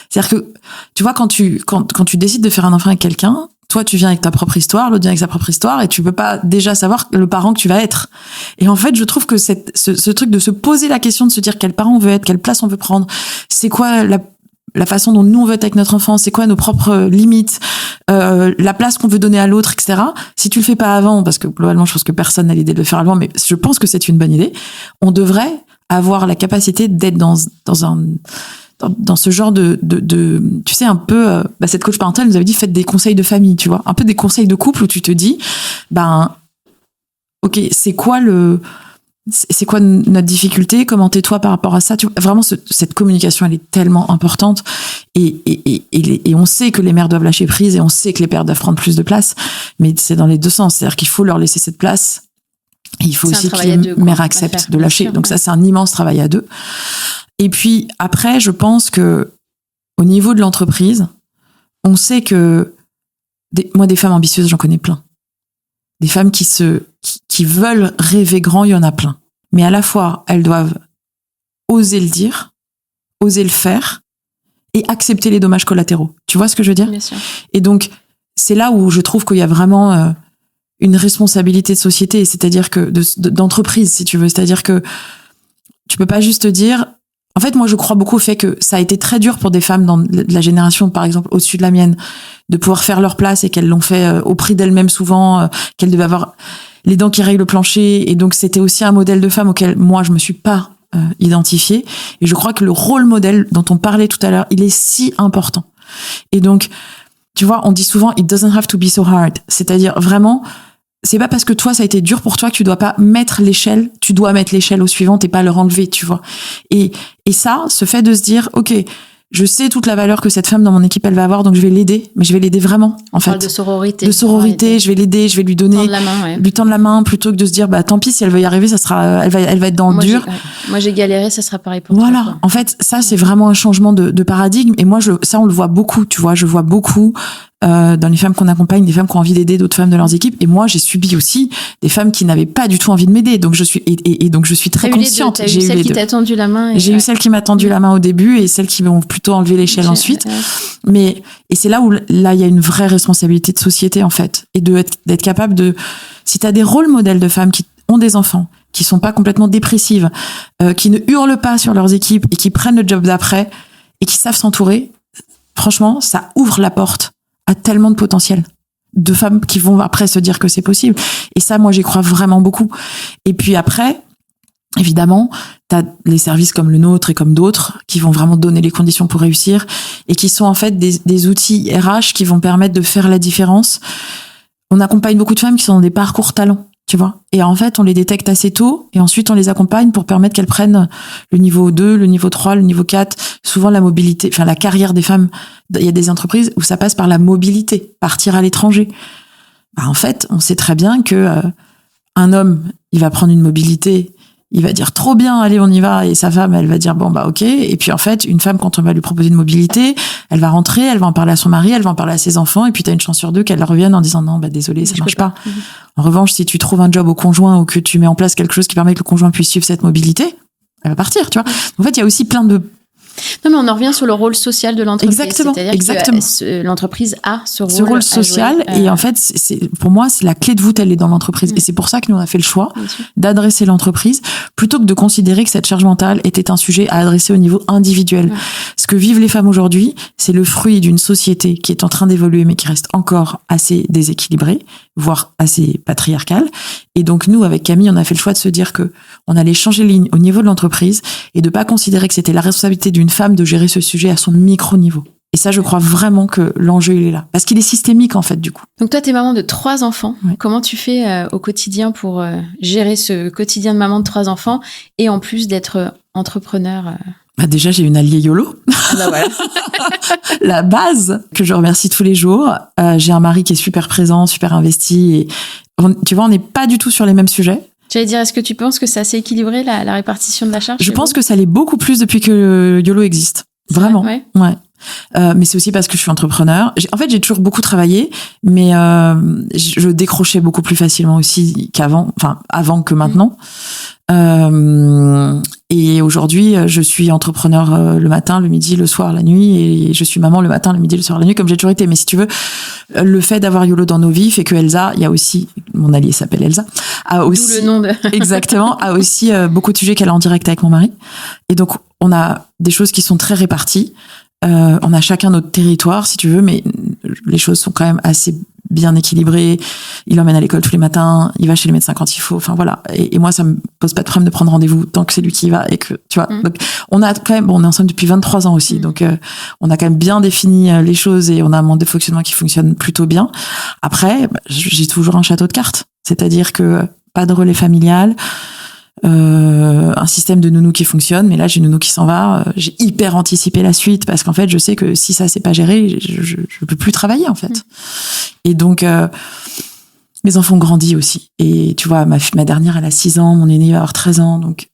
C'est-à-dire que, tu vois, quand tu décides de faire un enfant avec quelqu'un, toi, tu viens avec ta propre histoire, l'autre vient avec sa propre histoire, et tu peux pas déjà savoir le parent que tu vas être. Et en fait, je trouve que ce truc de se poser la question, de se dire quel parent on veut être, quelle place on veut prendre, c'est quoi la façon dont nous on veut être avec notre enfant, c'est quoi nos propres limites, la place qu'on veut donner à l'autre, etc. Si tu le fais pas avant, parce que globalement, je pense que personne n'a l'idée de le faire avant, mais je pense que c'est une bonne idée, on devrait avoir la capacité d'être dans ce genre de tu sais, un peu, cette coach parentale nous avait dit, faites des conseils de famille, tu vois, un peu des conseils de couple où tu te dis, ok, c'est quoi notre difficulté, comment t'es-toi par rapport à ça, tu vois, vraiment cette communication, elle est tellement importante et on sait que les mères doivent lâcher prise et on sait que les pères doivent prendre plus de place, mais c'est dans les deux sens, c'est-à-dire qu'il faut leur laisser cette place et il faut aussi que les mères acceptent de lâcher, donc ça c'est un immense travail à deux. Et puis après, je pense que au niveau de l'entreprise, on sait que moi, des femmes ambitieuses, j'en connais plein. Des femmes qui veulent rêver grand, il y en a plein. Mais à la fois, elles doivent oser le dire, oser le faire et accepter les dommages collatéraux. Tu vois ce que je veux dire ? Bien sûr. Et donc, c'est là où je trouve qu'il y a vraiment une responsabilité de société, c'est-à-dire que d'entreprise, si tu veux. C'est-à-dire que tu peux pas juste dire. En fait, moi, je crois beaucoup au fait que ça a été très dur pour des femmes dans la génération, par exemple, au-dessus de la mienne, de pouvoir faire leur place et qu'elles l'ont fait au prix d'elles-mêmes souvent, qu'elles devaient avoir les dents qui rayent le plancher. Et donc, c'était aussi un modèle de femme auquel moi, je me suis pas identifiée. Et je crois que le rôle modèle dont on parlait tout à l'heure, il est si important. Et donc, tu vois, on dit souvent, it doesn't have to be so hard. C'est-à-dire vraiment, c'est pas parce que toi ça a été dur pour toi que tu dois pas mettre l'échelle, tu dois mettre l'échelle au suivant et pas leur enlever, tu vois. Et ça, ce fait de se dire, ok, je sais toute la valeur que cette femme dans mon équipe elle va avoir, donc je vais l'aider, mais je vais l'aider vraiment, en fait. De sororité. De sororité, je vais l'aider, je vais lui donner, lui tendre la main, plutôt que de se dire, tant pis si elle veut y arriver, ça sera, elle va être dans le dur. Moi j'ai galéré, ça sera pareil pour toi. Voilà. En fait, ça c'est vraiment un changement de paradigme, et moi ça on le voit beaucoup, tu vois, je vois beaucoup. Dans les femmes qu'on accompagne, des femmes qui ont envie d'aider d'autres femmes de leurs équipes. Et moi, j'ai subi aussi des femmes qui n'avaient pas du tout envie de m'aider. Donc je suis donc je suis très consciente. J'ai eu celle qui t'a tendu la main. J'ai eu celle qui m'a tendu la main au début et celle qui m'ont plutôt enlevé l'échelle ensuite. Mais c'est là où il y a une vraie responsabilité de société en fait, et d'être capable de, si t'as des rôles modèles de femmes qui ont des enfants, qui sont pas complètement dépressives, qui ne hurlent pas sur leurs équipes et qui prennent le job d'après et qui savent s'entourer. Franchement, ça ouvre la porte à tellement de potentiel de femmes qui vont après se dire que c'est possible. Et ça, moi, j'y crois vraiment beaucoup. Et puis après, évidemment, t'as les services comme le nôtre et comme d'autres qui vont vraiment donner les conditions pour réussir et qui sont en fait des outils RH qui vont permettre de faire la différence. On accompagne beaucoup de femmes qui sont dans des parcours talents, tu vois. Et en fait, on les détecte assez tôt et ensuite on les accompagne pour permettre qu'elles prennent le niveau 2, le niveau 3, le niveau 4. Souvent, la mobilité, enfin, la carrière des femmes, il y a des entreprises où ça passe par la mobilité, partir à l'étranger. En fait, on sait très bien que un homme, il va prendre une mobilité, il va dire trop bien, allez, on y va, et sa femme, elle va dire bon, ok. Et puis en fait, une femme, quand on va lui proposer une mobilité, elle va rentrer, elle va en parler à son mari, elle va en parler à ses enfants, et puis t'as une chance sur deux qu'elle revienne en disant non, désolé, ça marche pas. En revanche, si tu trouves un job au conjoint ou que tu mets en place quelque chose qui permet que le conjoint puisse suivre cette mobilité, elle va partir, tu vois. En fait, il y a aussi plein de Non, mais on en revient sur le rôle social de l'entreprise. Exactement. C'est-à-dire que l'entreprise a ce rôle social. Et en fait, pour moi, c'est la clé de voûte, elle est dans l'entreprise. Et c'est pour ça que nous, on a fait le choix d'adresser l'entreprise plutôt que de considérer que cette charge mentale était un sujet à adresser au niveau individuel. Ce que vivent les femmes aujourd'hui, c'est le fruit d'une société qui est en train d'évoluer, mais qui reste encore assez déséquilibrée, voire assez patriarcale. Et donc, nous, avec Camille, on a fait le choix de se dire que on allait changer ligne au niveau de l'entreprise et de pas considérer que c'était la responsabilité d'une femme de gérer ce sujet à son micro-niveau. Et ça, je crois vraiment que l'enjeu, il est là. Parce qu'il est systémique, en fait, du coup. Donc toi, t'es maman de 3 enfants. Ouais. Comment tu fais au quotidien pour gérer ce quotidien de maman de 3 enfants et en plus d'être entrepreneur Bah déjà, j'ai une alliée YOLO. Ah bah voilà. La base, que je remercie tous les jours. J'ai un mari qui est super présent, super investi. Et tu vois, on n'est pas du tout sur les mêmes sujets. J'allais dire, est-ce que tu penses que c'est assez équilibré, la répartition de la charge? Je pense que ça l'est beaucoup plus depuis que YOLO existe. Vraiment. Ouais. Mais c'est aussi parce que je suis entrepreneur. En fait, j'ai toujours beaucoup travaillé, mais je décrochais beaucoup plus facilement aussi qu'avant, enfin avant que maintenant. Et aujourd'hui, je suis entrepreneur le matin, le midi, le soir, la nuit, et je suis maman le matin, le midi, le soir, la nuit, comme j'ai toujours été. Mais si tu veux, le fait d'avoir YOLO dans nos vies fait que Elsa, il y a aussi, mon alliée s'appelle Elsa, a aussi, d'où le nom de... exactement, a aussi beaucoup de sujets qu'elle a en direct avec mon mari. Et donc, on a des choses qui sont très réparties. On a chacun notre territoire, si tu veux, mais les choses sont quand même assez bien équilibrées. Il l'emmène à l'école tous les matins, il va chez le médecin quand il faut. Enfin voilà. Et moi, ça me pose pas de problème de prendre rendez-vous tant que c'est lui qui y va et que tu vois. Donc on a quand même, on est ensemble depuis 23 ans aussi, donc on a quand même bien défini les choses et on a un mode de fonctionnement qui fonctionne plutôt bien. Après, j'ai toujours un château de cartes, c'est-à-dire que pas de relais familial. Un système de nounou qui fonctionne, mais là j'ai une nounou qui s'en va, j'ai hyper anticipé la suite parce qu'en fait je sais que si ça c'est pas géré, je peux plus travailler en fait. Et donc mes enfants ont grandi aussi, et tu vois, ma dernière elle a 6 ans, mon aîné va avoir 13 ans, donc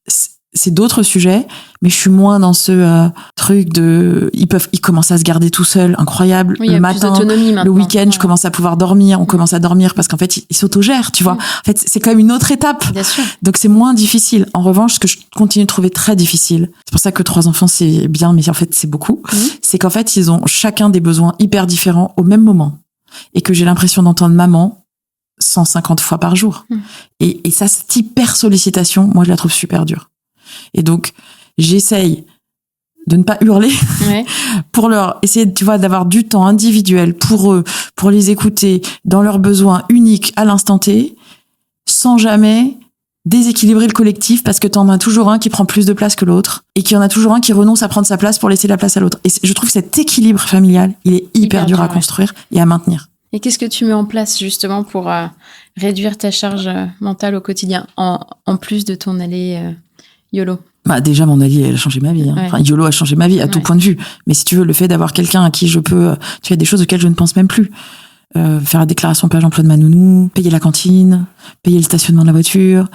c'est d'autres sujets, mais je suis moins dans ce truc de ils commencent à se garder tout seuls, incroyable. Oui, le matin, le week-end, je commence à pouvoir dormir, on commence à dormir parce qu'en fait ils s'autogèrent, tu vois. En fait, c'est quand même une autre étape. Bien sûr. Donc c'est moins difficile. En revanche, ce que je continue de trouver très difficile, c'est pour ça que 3 enfants c'est bien, mais en fait c'est beaucoup, c'est qu'en fait ils ont chacun des besoins hyper différents au même moment, et que j'ai l'impression d'entendre maman 150 fois par jour. Et ça, cette hyper sollicitation, moi je la trouve super dure. Et donc, j'essaye de ne pas hurler pour leur essayer, tu vois, d'avoir du temps individuel pour eux, pour les écouter dans leurs besoins uniques à l'instant T, sans jamais déséquilibrer le collectif, parce que t'en as toujours un qui prend plus de place que l'autre et qu'il y en a toujours un qui renonce à prendre sa place pour laisser la place à l'autre. Et je trouve que cet équilibre familial, il est hyper dur à construire et à maintenir. Et qu'est-ce que tu mets en place justement pour réduire ta charge mentale au quotidien, en plus de ton allée YOLO? Bah déjà, mon allié, elle a changé ma vie. Hein. Enfin, YOLO a changé ma vie à tout point de vue. Mais si tu veux, le fait d'avoir quelqu'un à qui je peux... Tu vois, des choses auxquelles je ne pense même plus. Faire la déclaration page emploi de ma nounou, payer la cantine, payer le stationnement de la voiture.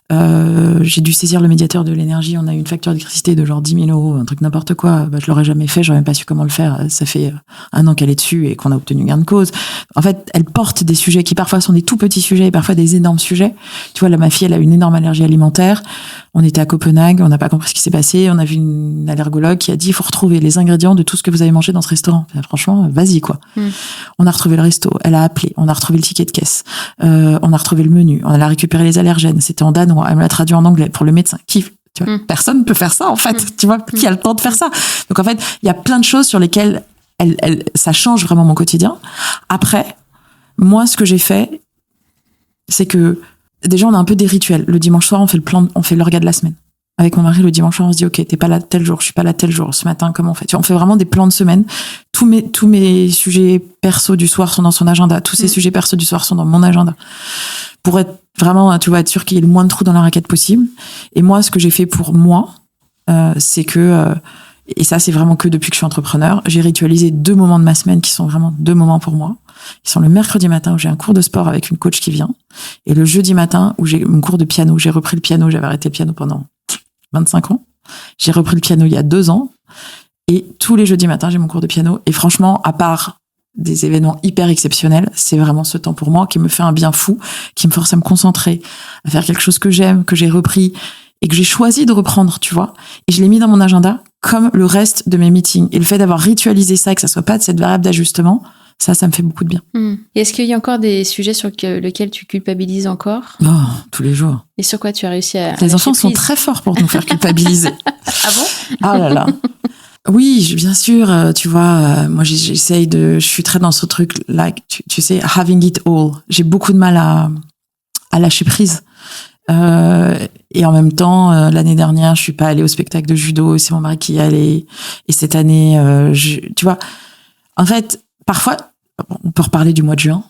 J'ai dû saisir le médiateur de l'énergie. On a eu une facture d'électricité de genre 10 000 €, un truc n'importe quoi. Bah, je l'aurais jamais fait, j'aurais même pas su comment le faire. Ça fait 1 an qu'elle est dessus et qu'on a obtenu gain de cause. En fait, elle porte des sujets qui parfois sont des tout petits sujets et parfois des énormes sujets. Tu vois, là, ma fille, elle a une énorme allergie alimentaire. On était à Copenhague, on n'a pas compris ce qui s'est passé. On a vu une allergologue qui a dit, il faut retrouver les ingrédients de tout ce que vous avez mangé dans ce restaurant. Enfin, franchement, vas-y, quoi. On a retrouvé le resto. Elle a appelé. On a retrouvé le ticket de caisse. On a retrouvé le menu. On a récupéré les allergènes. C'était en danois. Elle me l'a traduit en anglais pour le médecin. Qui, tu vois, personne ne peut faire ça, en fait. Tu vois, qui a le temps de faire ça? Donc, en fait, il y a plein de choses sur lesquelles ça change vraiment mon quotidien. Après, moi, ce que j'ai fait, c'est que, déjà, on a un peu des rituels. Le dimanche soir, on fait l'orga de la semaine. Avec mon mari, le dimanche soir, on se dit, OK, t'es pas là tel jour, je suis pas là tel jour. Ce matin, comment on fait? Tu vois, on fait vraiment des plans de semaine. Tous mes sujets perso du soir sont dans son agenda. Tous ces sujets perso du soir sont dans mon agenda. Pour être vraiment, tu vois, être sûr qu'il y ait le moins de trous dans la raquette possible. Et moi, ce que j'ai fait pour moi, c'est que, et ça, c'est vraiment que depuis que je suis entrepreneur, j'ai ritualisé 2 moments de ma semaine qui sont vraiment 2 moments pour moi. Ils sont le mercredi matin où j'ai un cours de sport avec une coach qui vient, et le jeudi matin où j'ai mon cours de piano. J'ai repris le piano, j'avais arrêté le piano pendant 25 ans. J'ai repris le piano il y a 2 ans, et tous les jeudis matins, j'ai mon cours de piano. Et franchement, à part des événements hyper exceptionnels, c'est vraiment ce temps pour moi qui me fait un bien fou, qui me force à me concentrer, à faire quelque chose que j'aime, que j'ai repris et que j'ai choisi de reprendre, tu vois. Et je l'ai mis dans mon agenda comme le reste de mes meetings. Et le fait d'avoir ritualisé ça et que ça soit pas de cette variable d'ajustement, ça me fait beaucoup de bien. Et est-ce qu'il y a encore des sujets sur lesquels tu culpabilises encore ? Oh, tous les jours. Et sur quoi tu as réussi à Les enfants sont très forts pour nous faire culpabiliser. Ah bon ? Ah là là. Oui, bien sûr, tu vois, moi j'essaye je suis très dans ce truc là, tu sais, having it all. J'ai beaucoup de mal à lâcher prise. Et en même temps, l'année dernière, je suis pas allée au spectacle de judo, c'est mon mari qui y allait. Et cette année, tu vois, en fait, parfois, on peut reparler du mois de juin,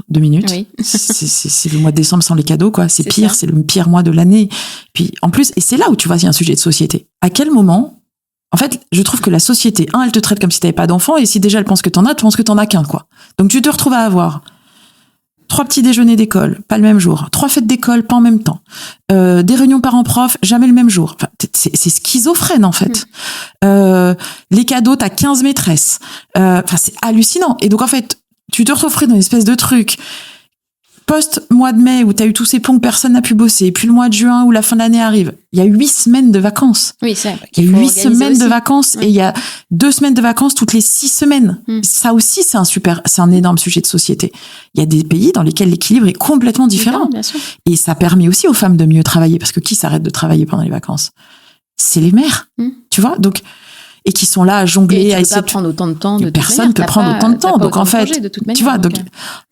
2 minutes. Oui. C'est le mois de décembre sans les cadeaux, quoi. C'est pire, ça. c'est le pire mois de l'année. Puis, en plus, et c'est là où tu vois, il y a un sujet de société. À quel moment, en fait, je trouve que la société, elle te traite comme si t'avais pas d'enfant, et si déjà elle pense que t'en as, tu penses que t'en as qu'un, quoi. Donc, tu te retrouves à avoir 3 petits déjeuners d'école, pas le même jour. 3 fêtes d'école, pas en même temps. Des réunions parents-prof, jamais le même jour. Enfin, c'est schizophrène, en fait. Les cadeaux, t'as 15 maîtresses. Enfin, c'est hallucinant. Et donc, en fait, tu te retrouves dans une espèce de truc post-mois de mai où t'as eu tous ces ponts que personne n'a pu bosser. Et puis le mois de juin où la fin de l'année arrive. Il y a 8 semaines de vacances. Oui, c'est vrai. Il y a 8 semaines de vacances. Ouais. Et il y a 2 semaines de vacances toutes les 6 semaines. Ça aussi, c'est un énorme sujet de société. Il y a des pays dans lesquels l'équilibre est complètement différent. Bien sûr. Et ça permet aussi aux femmes de mieux travailler. Parce que qui s'arrête de travailler pendant les vacances? C'est les mères. Tu vois? Donc, et qui sont là à jongler, et à essayer de prendre autant de temps. Personne peut prendre autant de temps. Donc en fait, tu vois, donc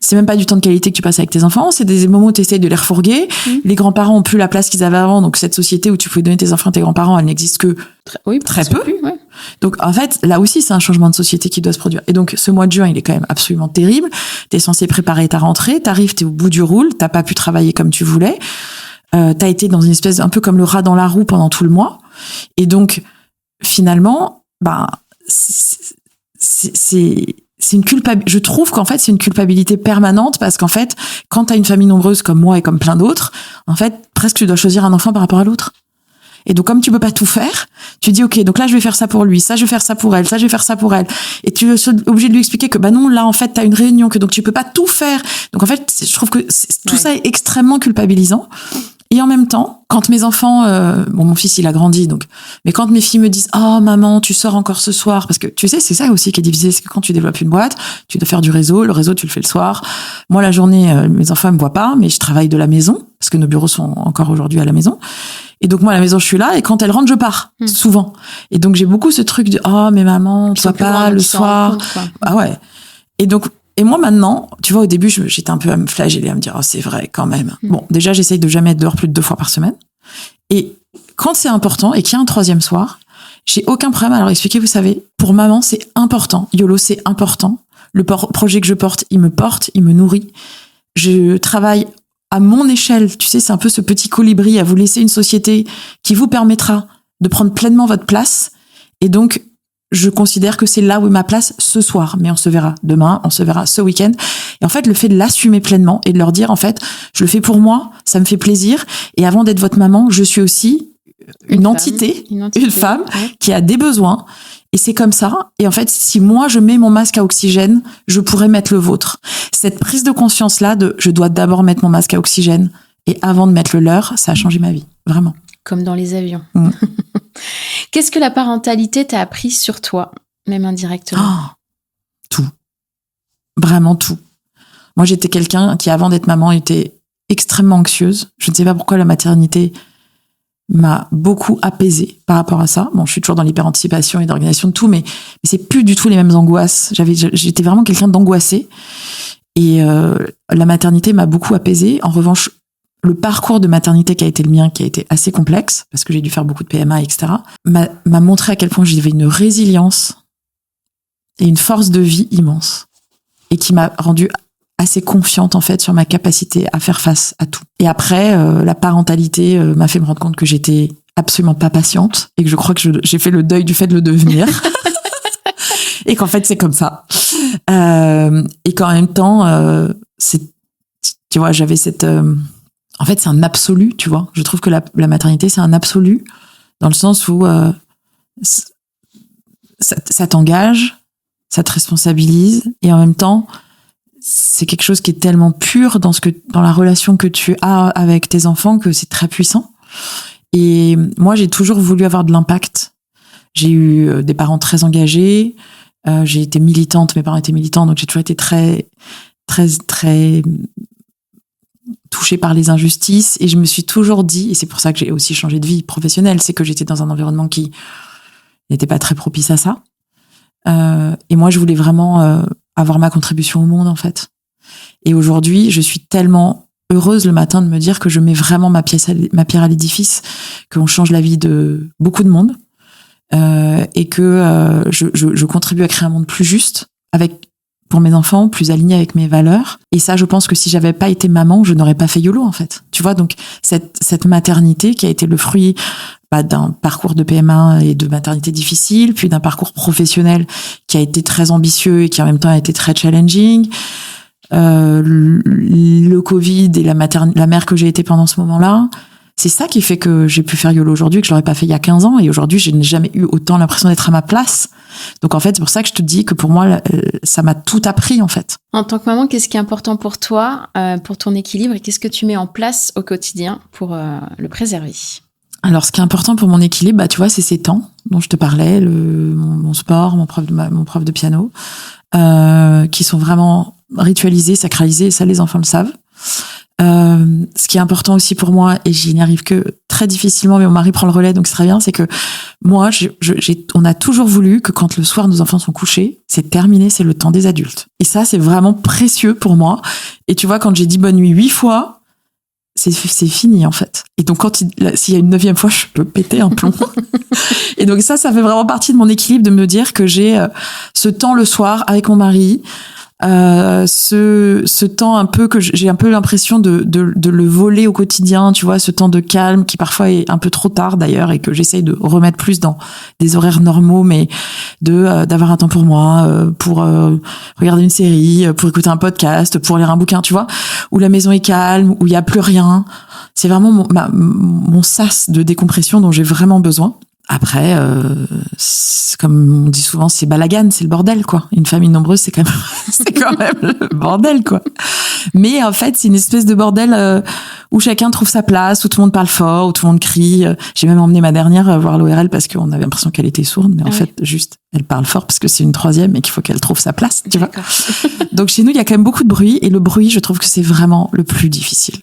c'est même pas du temps de qualité que tu passes avec tes enfants, c'est des moments où tu essayes de les refourguer. Les grands-parents ont plus la place qu'ils avaient avant, donc cette société où tu pouvais donner tes enfants à tes grands-parents, elle n'existe que très peu. Plus, ouais. Donc en fait, là aussi, c'est un changement de société qui doit se produire. Et donc ce mois de juin, il est quand même absolument terrible. T'es censé préparer ta rentrée, t'arrives, t'es au bout du roule, t'as pas pu travailler comme tu voulais. T'as été dans une espèce un peu comme le rat dans la roue pendant tout le mois. Et donc finalement, c'est une culpabilité. Je trouve qu'en fait, c'est une culpabilité permanente parce qu'en fait, quand t'as une famille nombreuse comme moi et comme plein d'autres, en fait, presque tu dois choisir un enfant par rapport à l'autre. Et donc, comme tu peux pas tout faire, tu dis, OK, donc là, je vais faire ça pour lui, ça, je vais faire ça pour elle, ça, je vais faire ça pour elle. Et tu es obligé de lui expliquer que, non, là, en fait, t'as une réunion, que donc tu peux pas tout faire. Donc, en fait, je trouve que tout ça est extrêmement culpabilisant. Et en même temps, quand mes enfants, mon fils il a grandi donc, mais quand mes filles me disent oh maman tu sors encore ce soir parce que tu sais c'est ça aussi qui est difficile, c'est que quand tu développes une boîte, tu dois faire du réseau, le réseau tu le fais le soir. Moi la journée mes enfants ils me voient pas, mais je travaille de la maison parce que nos bureaux sont encore aujourd'hui à la maison. Et donc moi à la maison je suis là et quand elles rentrent je pars souvent. Et donc j'ai beaucoup ce truc de oh mais maman tu vois pas le soir. Ah ouais. Et moi, maintenant, tu vois, au début, j'étais un peu à me flageller, à me dire, oh, c'est vrai, quand même. Bon, déjà, j'essaye de jamais être dehors plus de 2 fois par semaine. Et quand c'est important et qu'il y a un 3e soir, j'ai aucun problème à leur expliquer, vous savez, pour maman, c'est important. YOLO, c'est important. Le projet que je porte, il me nourrit. Je travaille à mon échelle. Tu sais, c'est un peu ce petit colibri à vous laisser une société qui vous permettra de prendre pleinement votre place. Et donc, je considère que c'est là où est ma place ce soir. Mais on se verra demain, on se verra ce week-end. Et en fait, le fait de l'assumer pleinement et de leur dire, en fait, je le fais pour moi, ça me fait plaisir. Et avant d'être votre maman, je suis aussi une entité, une femme qui a des besoins. Et c'est comme ça. Et en fait, si moi, je mets mon masque à oxygène, je pourrais mettre le vôtre. Cette prise de conscience-là de je dois d'abord mettre mon masque à oxygène et avant de mettre le leur, ça a changé ma vie. Vraiment. Comme dans les avions. Qu'est-ce que la parentalité t'a appris sur toi, même indirectement? Tout. Vraiment tout. Moi, j'étais quelqu'un qui, avant d'être maman, était extrêmement anxieuse. Je ne sais pas pourquoi la maternité m'a beaucoup apaisée par rapport à ça. Bon, je suis toujours dans l'hyper-anticipation et l'organisation de tout, mais c'est plus du tout les mêmes angoisses. J'étais vraiment quelqu'un d'angoissé. Et la maternité m'a beaucoup apaisée. En revanche, le parcours de maternité qui a été le mien, qui a été assez complexe, parce que j'ai dû faire beaucoup de PMA, etc., m'a montré à quel point j'avais une résilience et une force de vie immense. Et qui m'a rendue assez confiante, en fait, sur ma capacité à faire face à tout. Et après, la parentalité m'a fait me rendre compte que j'étais absolument pas patiente et que je crois que j'ai fait le deuil du fait de le devenir. Et qu'en fait, c'est comme ça. Et qu'en même temps, tu vois, j'avais cette... En fait, c'est un absolu, tu vois. Je trouve que la maternité, c'est un absolu, dans le sens où ça t'engage, ça te responsabilise, et en même temps, c'est quelque chose qui est tellement pur dans la relation que tu as avec tes enfants que c'est très puissant. Et moi, j'ai toujours voulu avoir de l'impact. J'ai eu des parents très engagés. J'ai été militante, mes parents étaient militants, donc j'ai toujours été très, très, très touchée par les injustices. Et je me suis toujours dit, et c'est pour ça que j'ai aussi changé de vie professionnelle, c'est que j'étais dans un environnement qui n'était pas très propice à ça. Et moi, je voulais vraiment avoir ma contribution au monde, en fait. Et aujourd'hui, je suis tellement heureuse le matin de me dire que je mets vraiment ma pierre à l'édifice, qu'on change la vie de beaucoup de monde, et que je contribue à créer un monde plus juste pour mes enfants, plus aligné avec mes valeurs. Et ça, je pense que si j'avais pas été maman, je n'aurais pas fait YOLO, en fait. Tu vois, donc cette maternité qui a été le fruit d'un parcours de PMA et de maternité difficile, puis d'un parcours professionnel qui a été très ambitieux et qui en même temps a été très challenging. Le Covid et la mère que j'ai été pendant ce moment-là, c'est ça qui fait que j'ai pu faire YOLO aujourd'hui, que je l'aurais pas fait il y a 15 ans. Et aujourd'hui, je n'ai jamais eu autant l'impression d'être à ma place. Donc en fait, c'est pour ça que je te dis que pour moi, ça m'a tout appris en fait. En tant que maman, qu'est-ce qui est important pour toi, pour ton équilibre, et qu'est-ce que tu mets en place au quotidien pour le préserver? Alors, ce qui est important pour mon équilibre, tu vois, c'est ces temps dont je te parlais, mon sport, mon prof de piano, qui sont vraiment ritualisés, sacralisés, et ça, les enfants le savent. Ce qui est important aussi pour moi, et j'y n'arrive que très difficilement, mais mon mari prend le relais, donc c'est très bien, c'est que moi, on a toujours voulu que quand le soir nos enfants sont couchés, c'est terminé, c'est le temps des adultes. Et ça, c'est vraiment précieux pour moi. Et tu vois, quand j'ai dit bonne nuit 8 fois, c'est fini en fait. Et donc s'il y a une 9e fois, je peux péter un plomb. Et donc ça fait vraiment partie de mon équilibre de me dire que j'ai ce temps le soir avec mon mari, ce temps un peu que j'ai un peu l'impression de le voler au quotidien, tu vois, ce temps de calme qui parfois est un peu trop tard d'ailleurs et que j'essaye de remettre plus dans des horaires normaux, mais d'avoir un temps pour moi, pour regarder une série, pour écouter un podcast, pour lire un bouquin, tu vois, où la maison est calme, où il y a plus rien. C'est vraiment mon sas de décompression dont j'ai vraiment besoin. Après, comme on dit souvent, c'est balagan, c'est le bordel, quoi. Une famille nombreuse, c'est quand même le bordel, quoi. Mais en fait, c'est une espèce de bordel où chacun trouve sa place, où tout le monde parle fort, où tout le monde crie. J'ai même emmené ma dernière voir l'ORL parce qu'on avait l'impression qu'elle était sourde, mais en fait, juste, elle parle fort parce que c'est une 3e et qu'il faut qu'elle trouve sa place, tu vois. Donc chez nous, il y a quand même beaucoup de bruit, et le bruit, je trouve que c'est vraiment le plus difficile.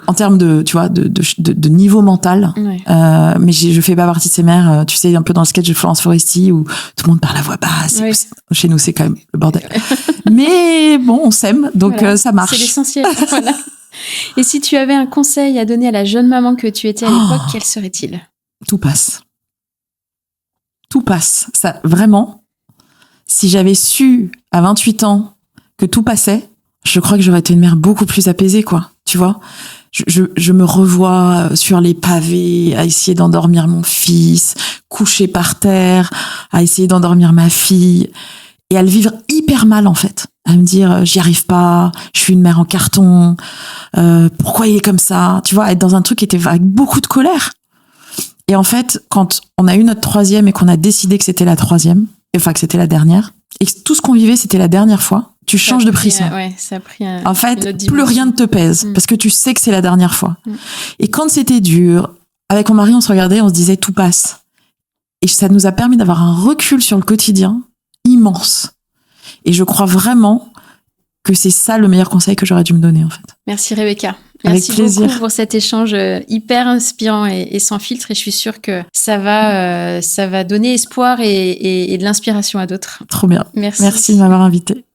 En termes de, tu vois, de niveau mental. Ouais. Mais je fais pas partie de ces mères, tu sais, un peu dans le sketch de Florence Foresti où tout le monde parle à voix basse. Oui. Chez nous, c'est quand même le bordel. Mais bon, on s'aime, donc voilà, ça marche. C'est l'essentiel. Voilà. Et si tu avais un conseil à donner à la jeune maman que tu étais à l'époque, quel serait-il? Tout passe. Tout passe. Ça, vraiment, si j'avais su à 28 ans que tout passait, je crois que j'aurais été une mère beaucoup plus apaisée, quoi. Tu vois? Je me revois sur les pavés à essayer d'endormir mon fils, couché par terre, à essayer d'endormir ma fille, et à le vivre hyper mal, en fait. À me dire, j'y arrive pas, je suis une mère en carton, pourquoi il est comme ça? Tu vois, être dans un truc qui était avec beaucoup de colère. Et en fait, quand on a eu notre 3e et qu'on a décidé que c'était la 3e, enfin que c'était la dernière, et que tout ce qu'on vivait, c'était la dernière fois, tu changes de prisme. Ça a pris en fait, plus rien ne te pèse, parce que tu sais que c'est la dernière fois. Et quand c'était dur, avec mon mari, on se regardait, on se disait tout passe. Et ça nous a permis d'avoir un recul sur le quotidien immense. Et je crois vraiment que c'est ça le meilleur conseil que j'aurais dû me donner, en fait. Merci Rebecca. Merci beaucoup pour cet échange hyper inspirant et sans filtre. Et je suis sûre que ça va donner espoir et de l'inspiration à d'autres. Trop bien. Merci. Merci de m'avoir invitée.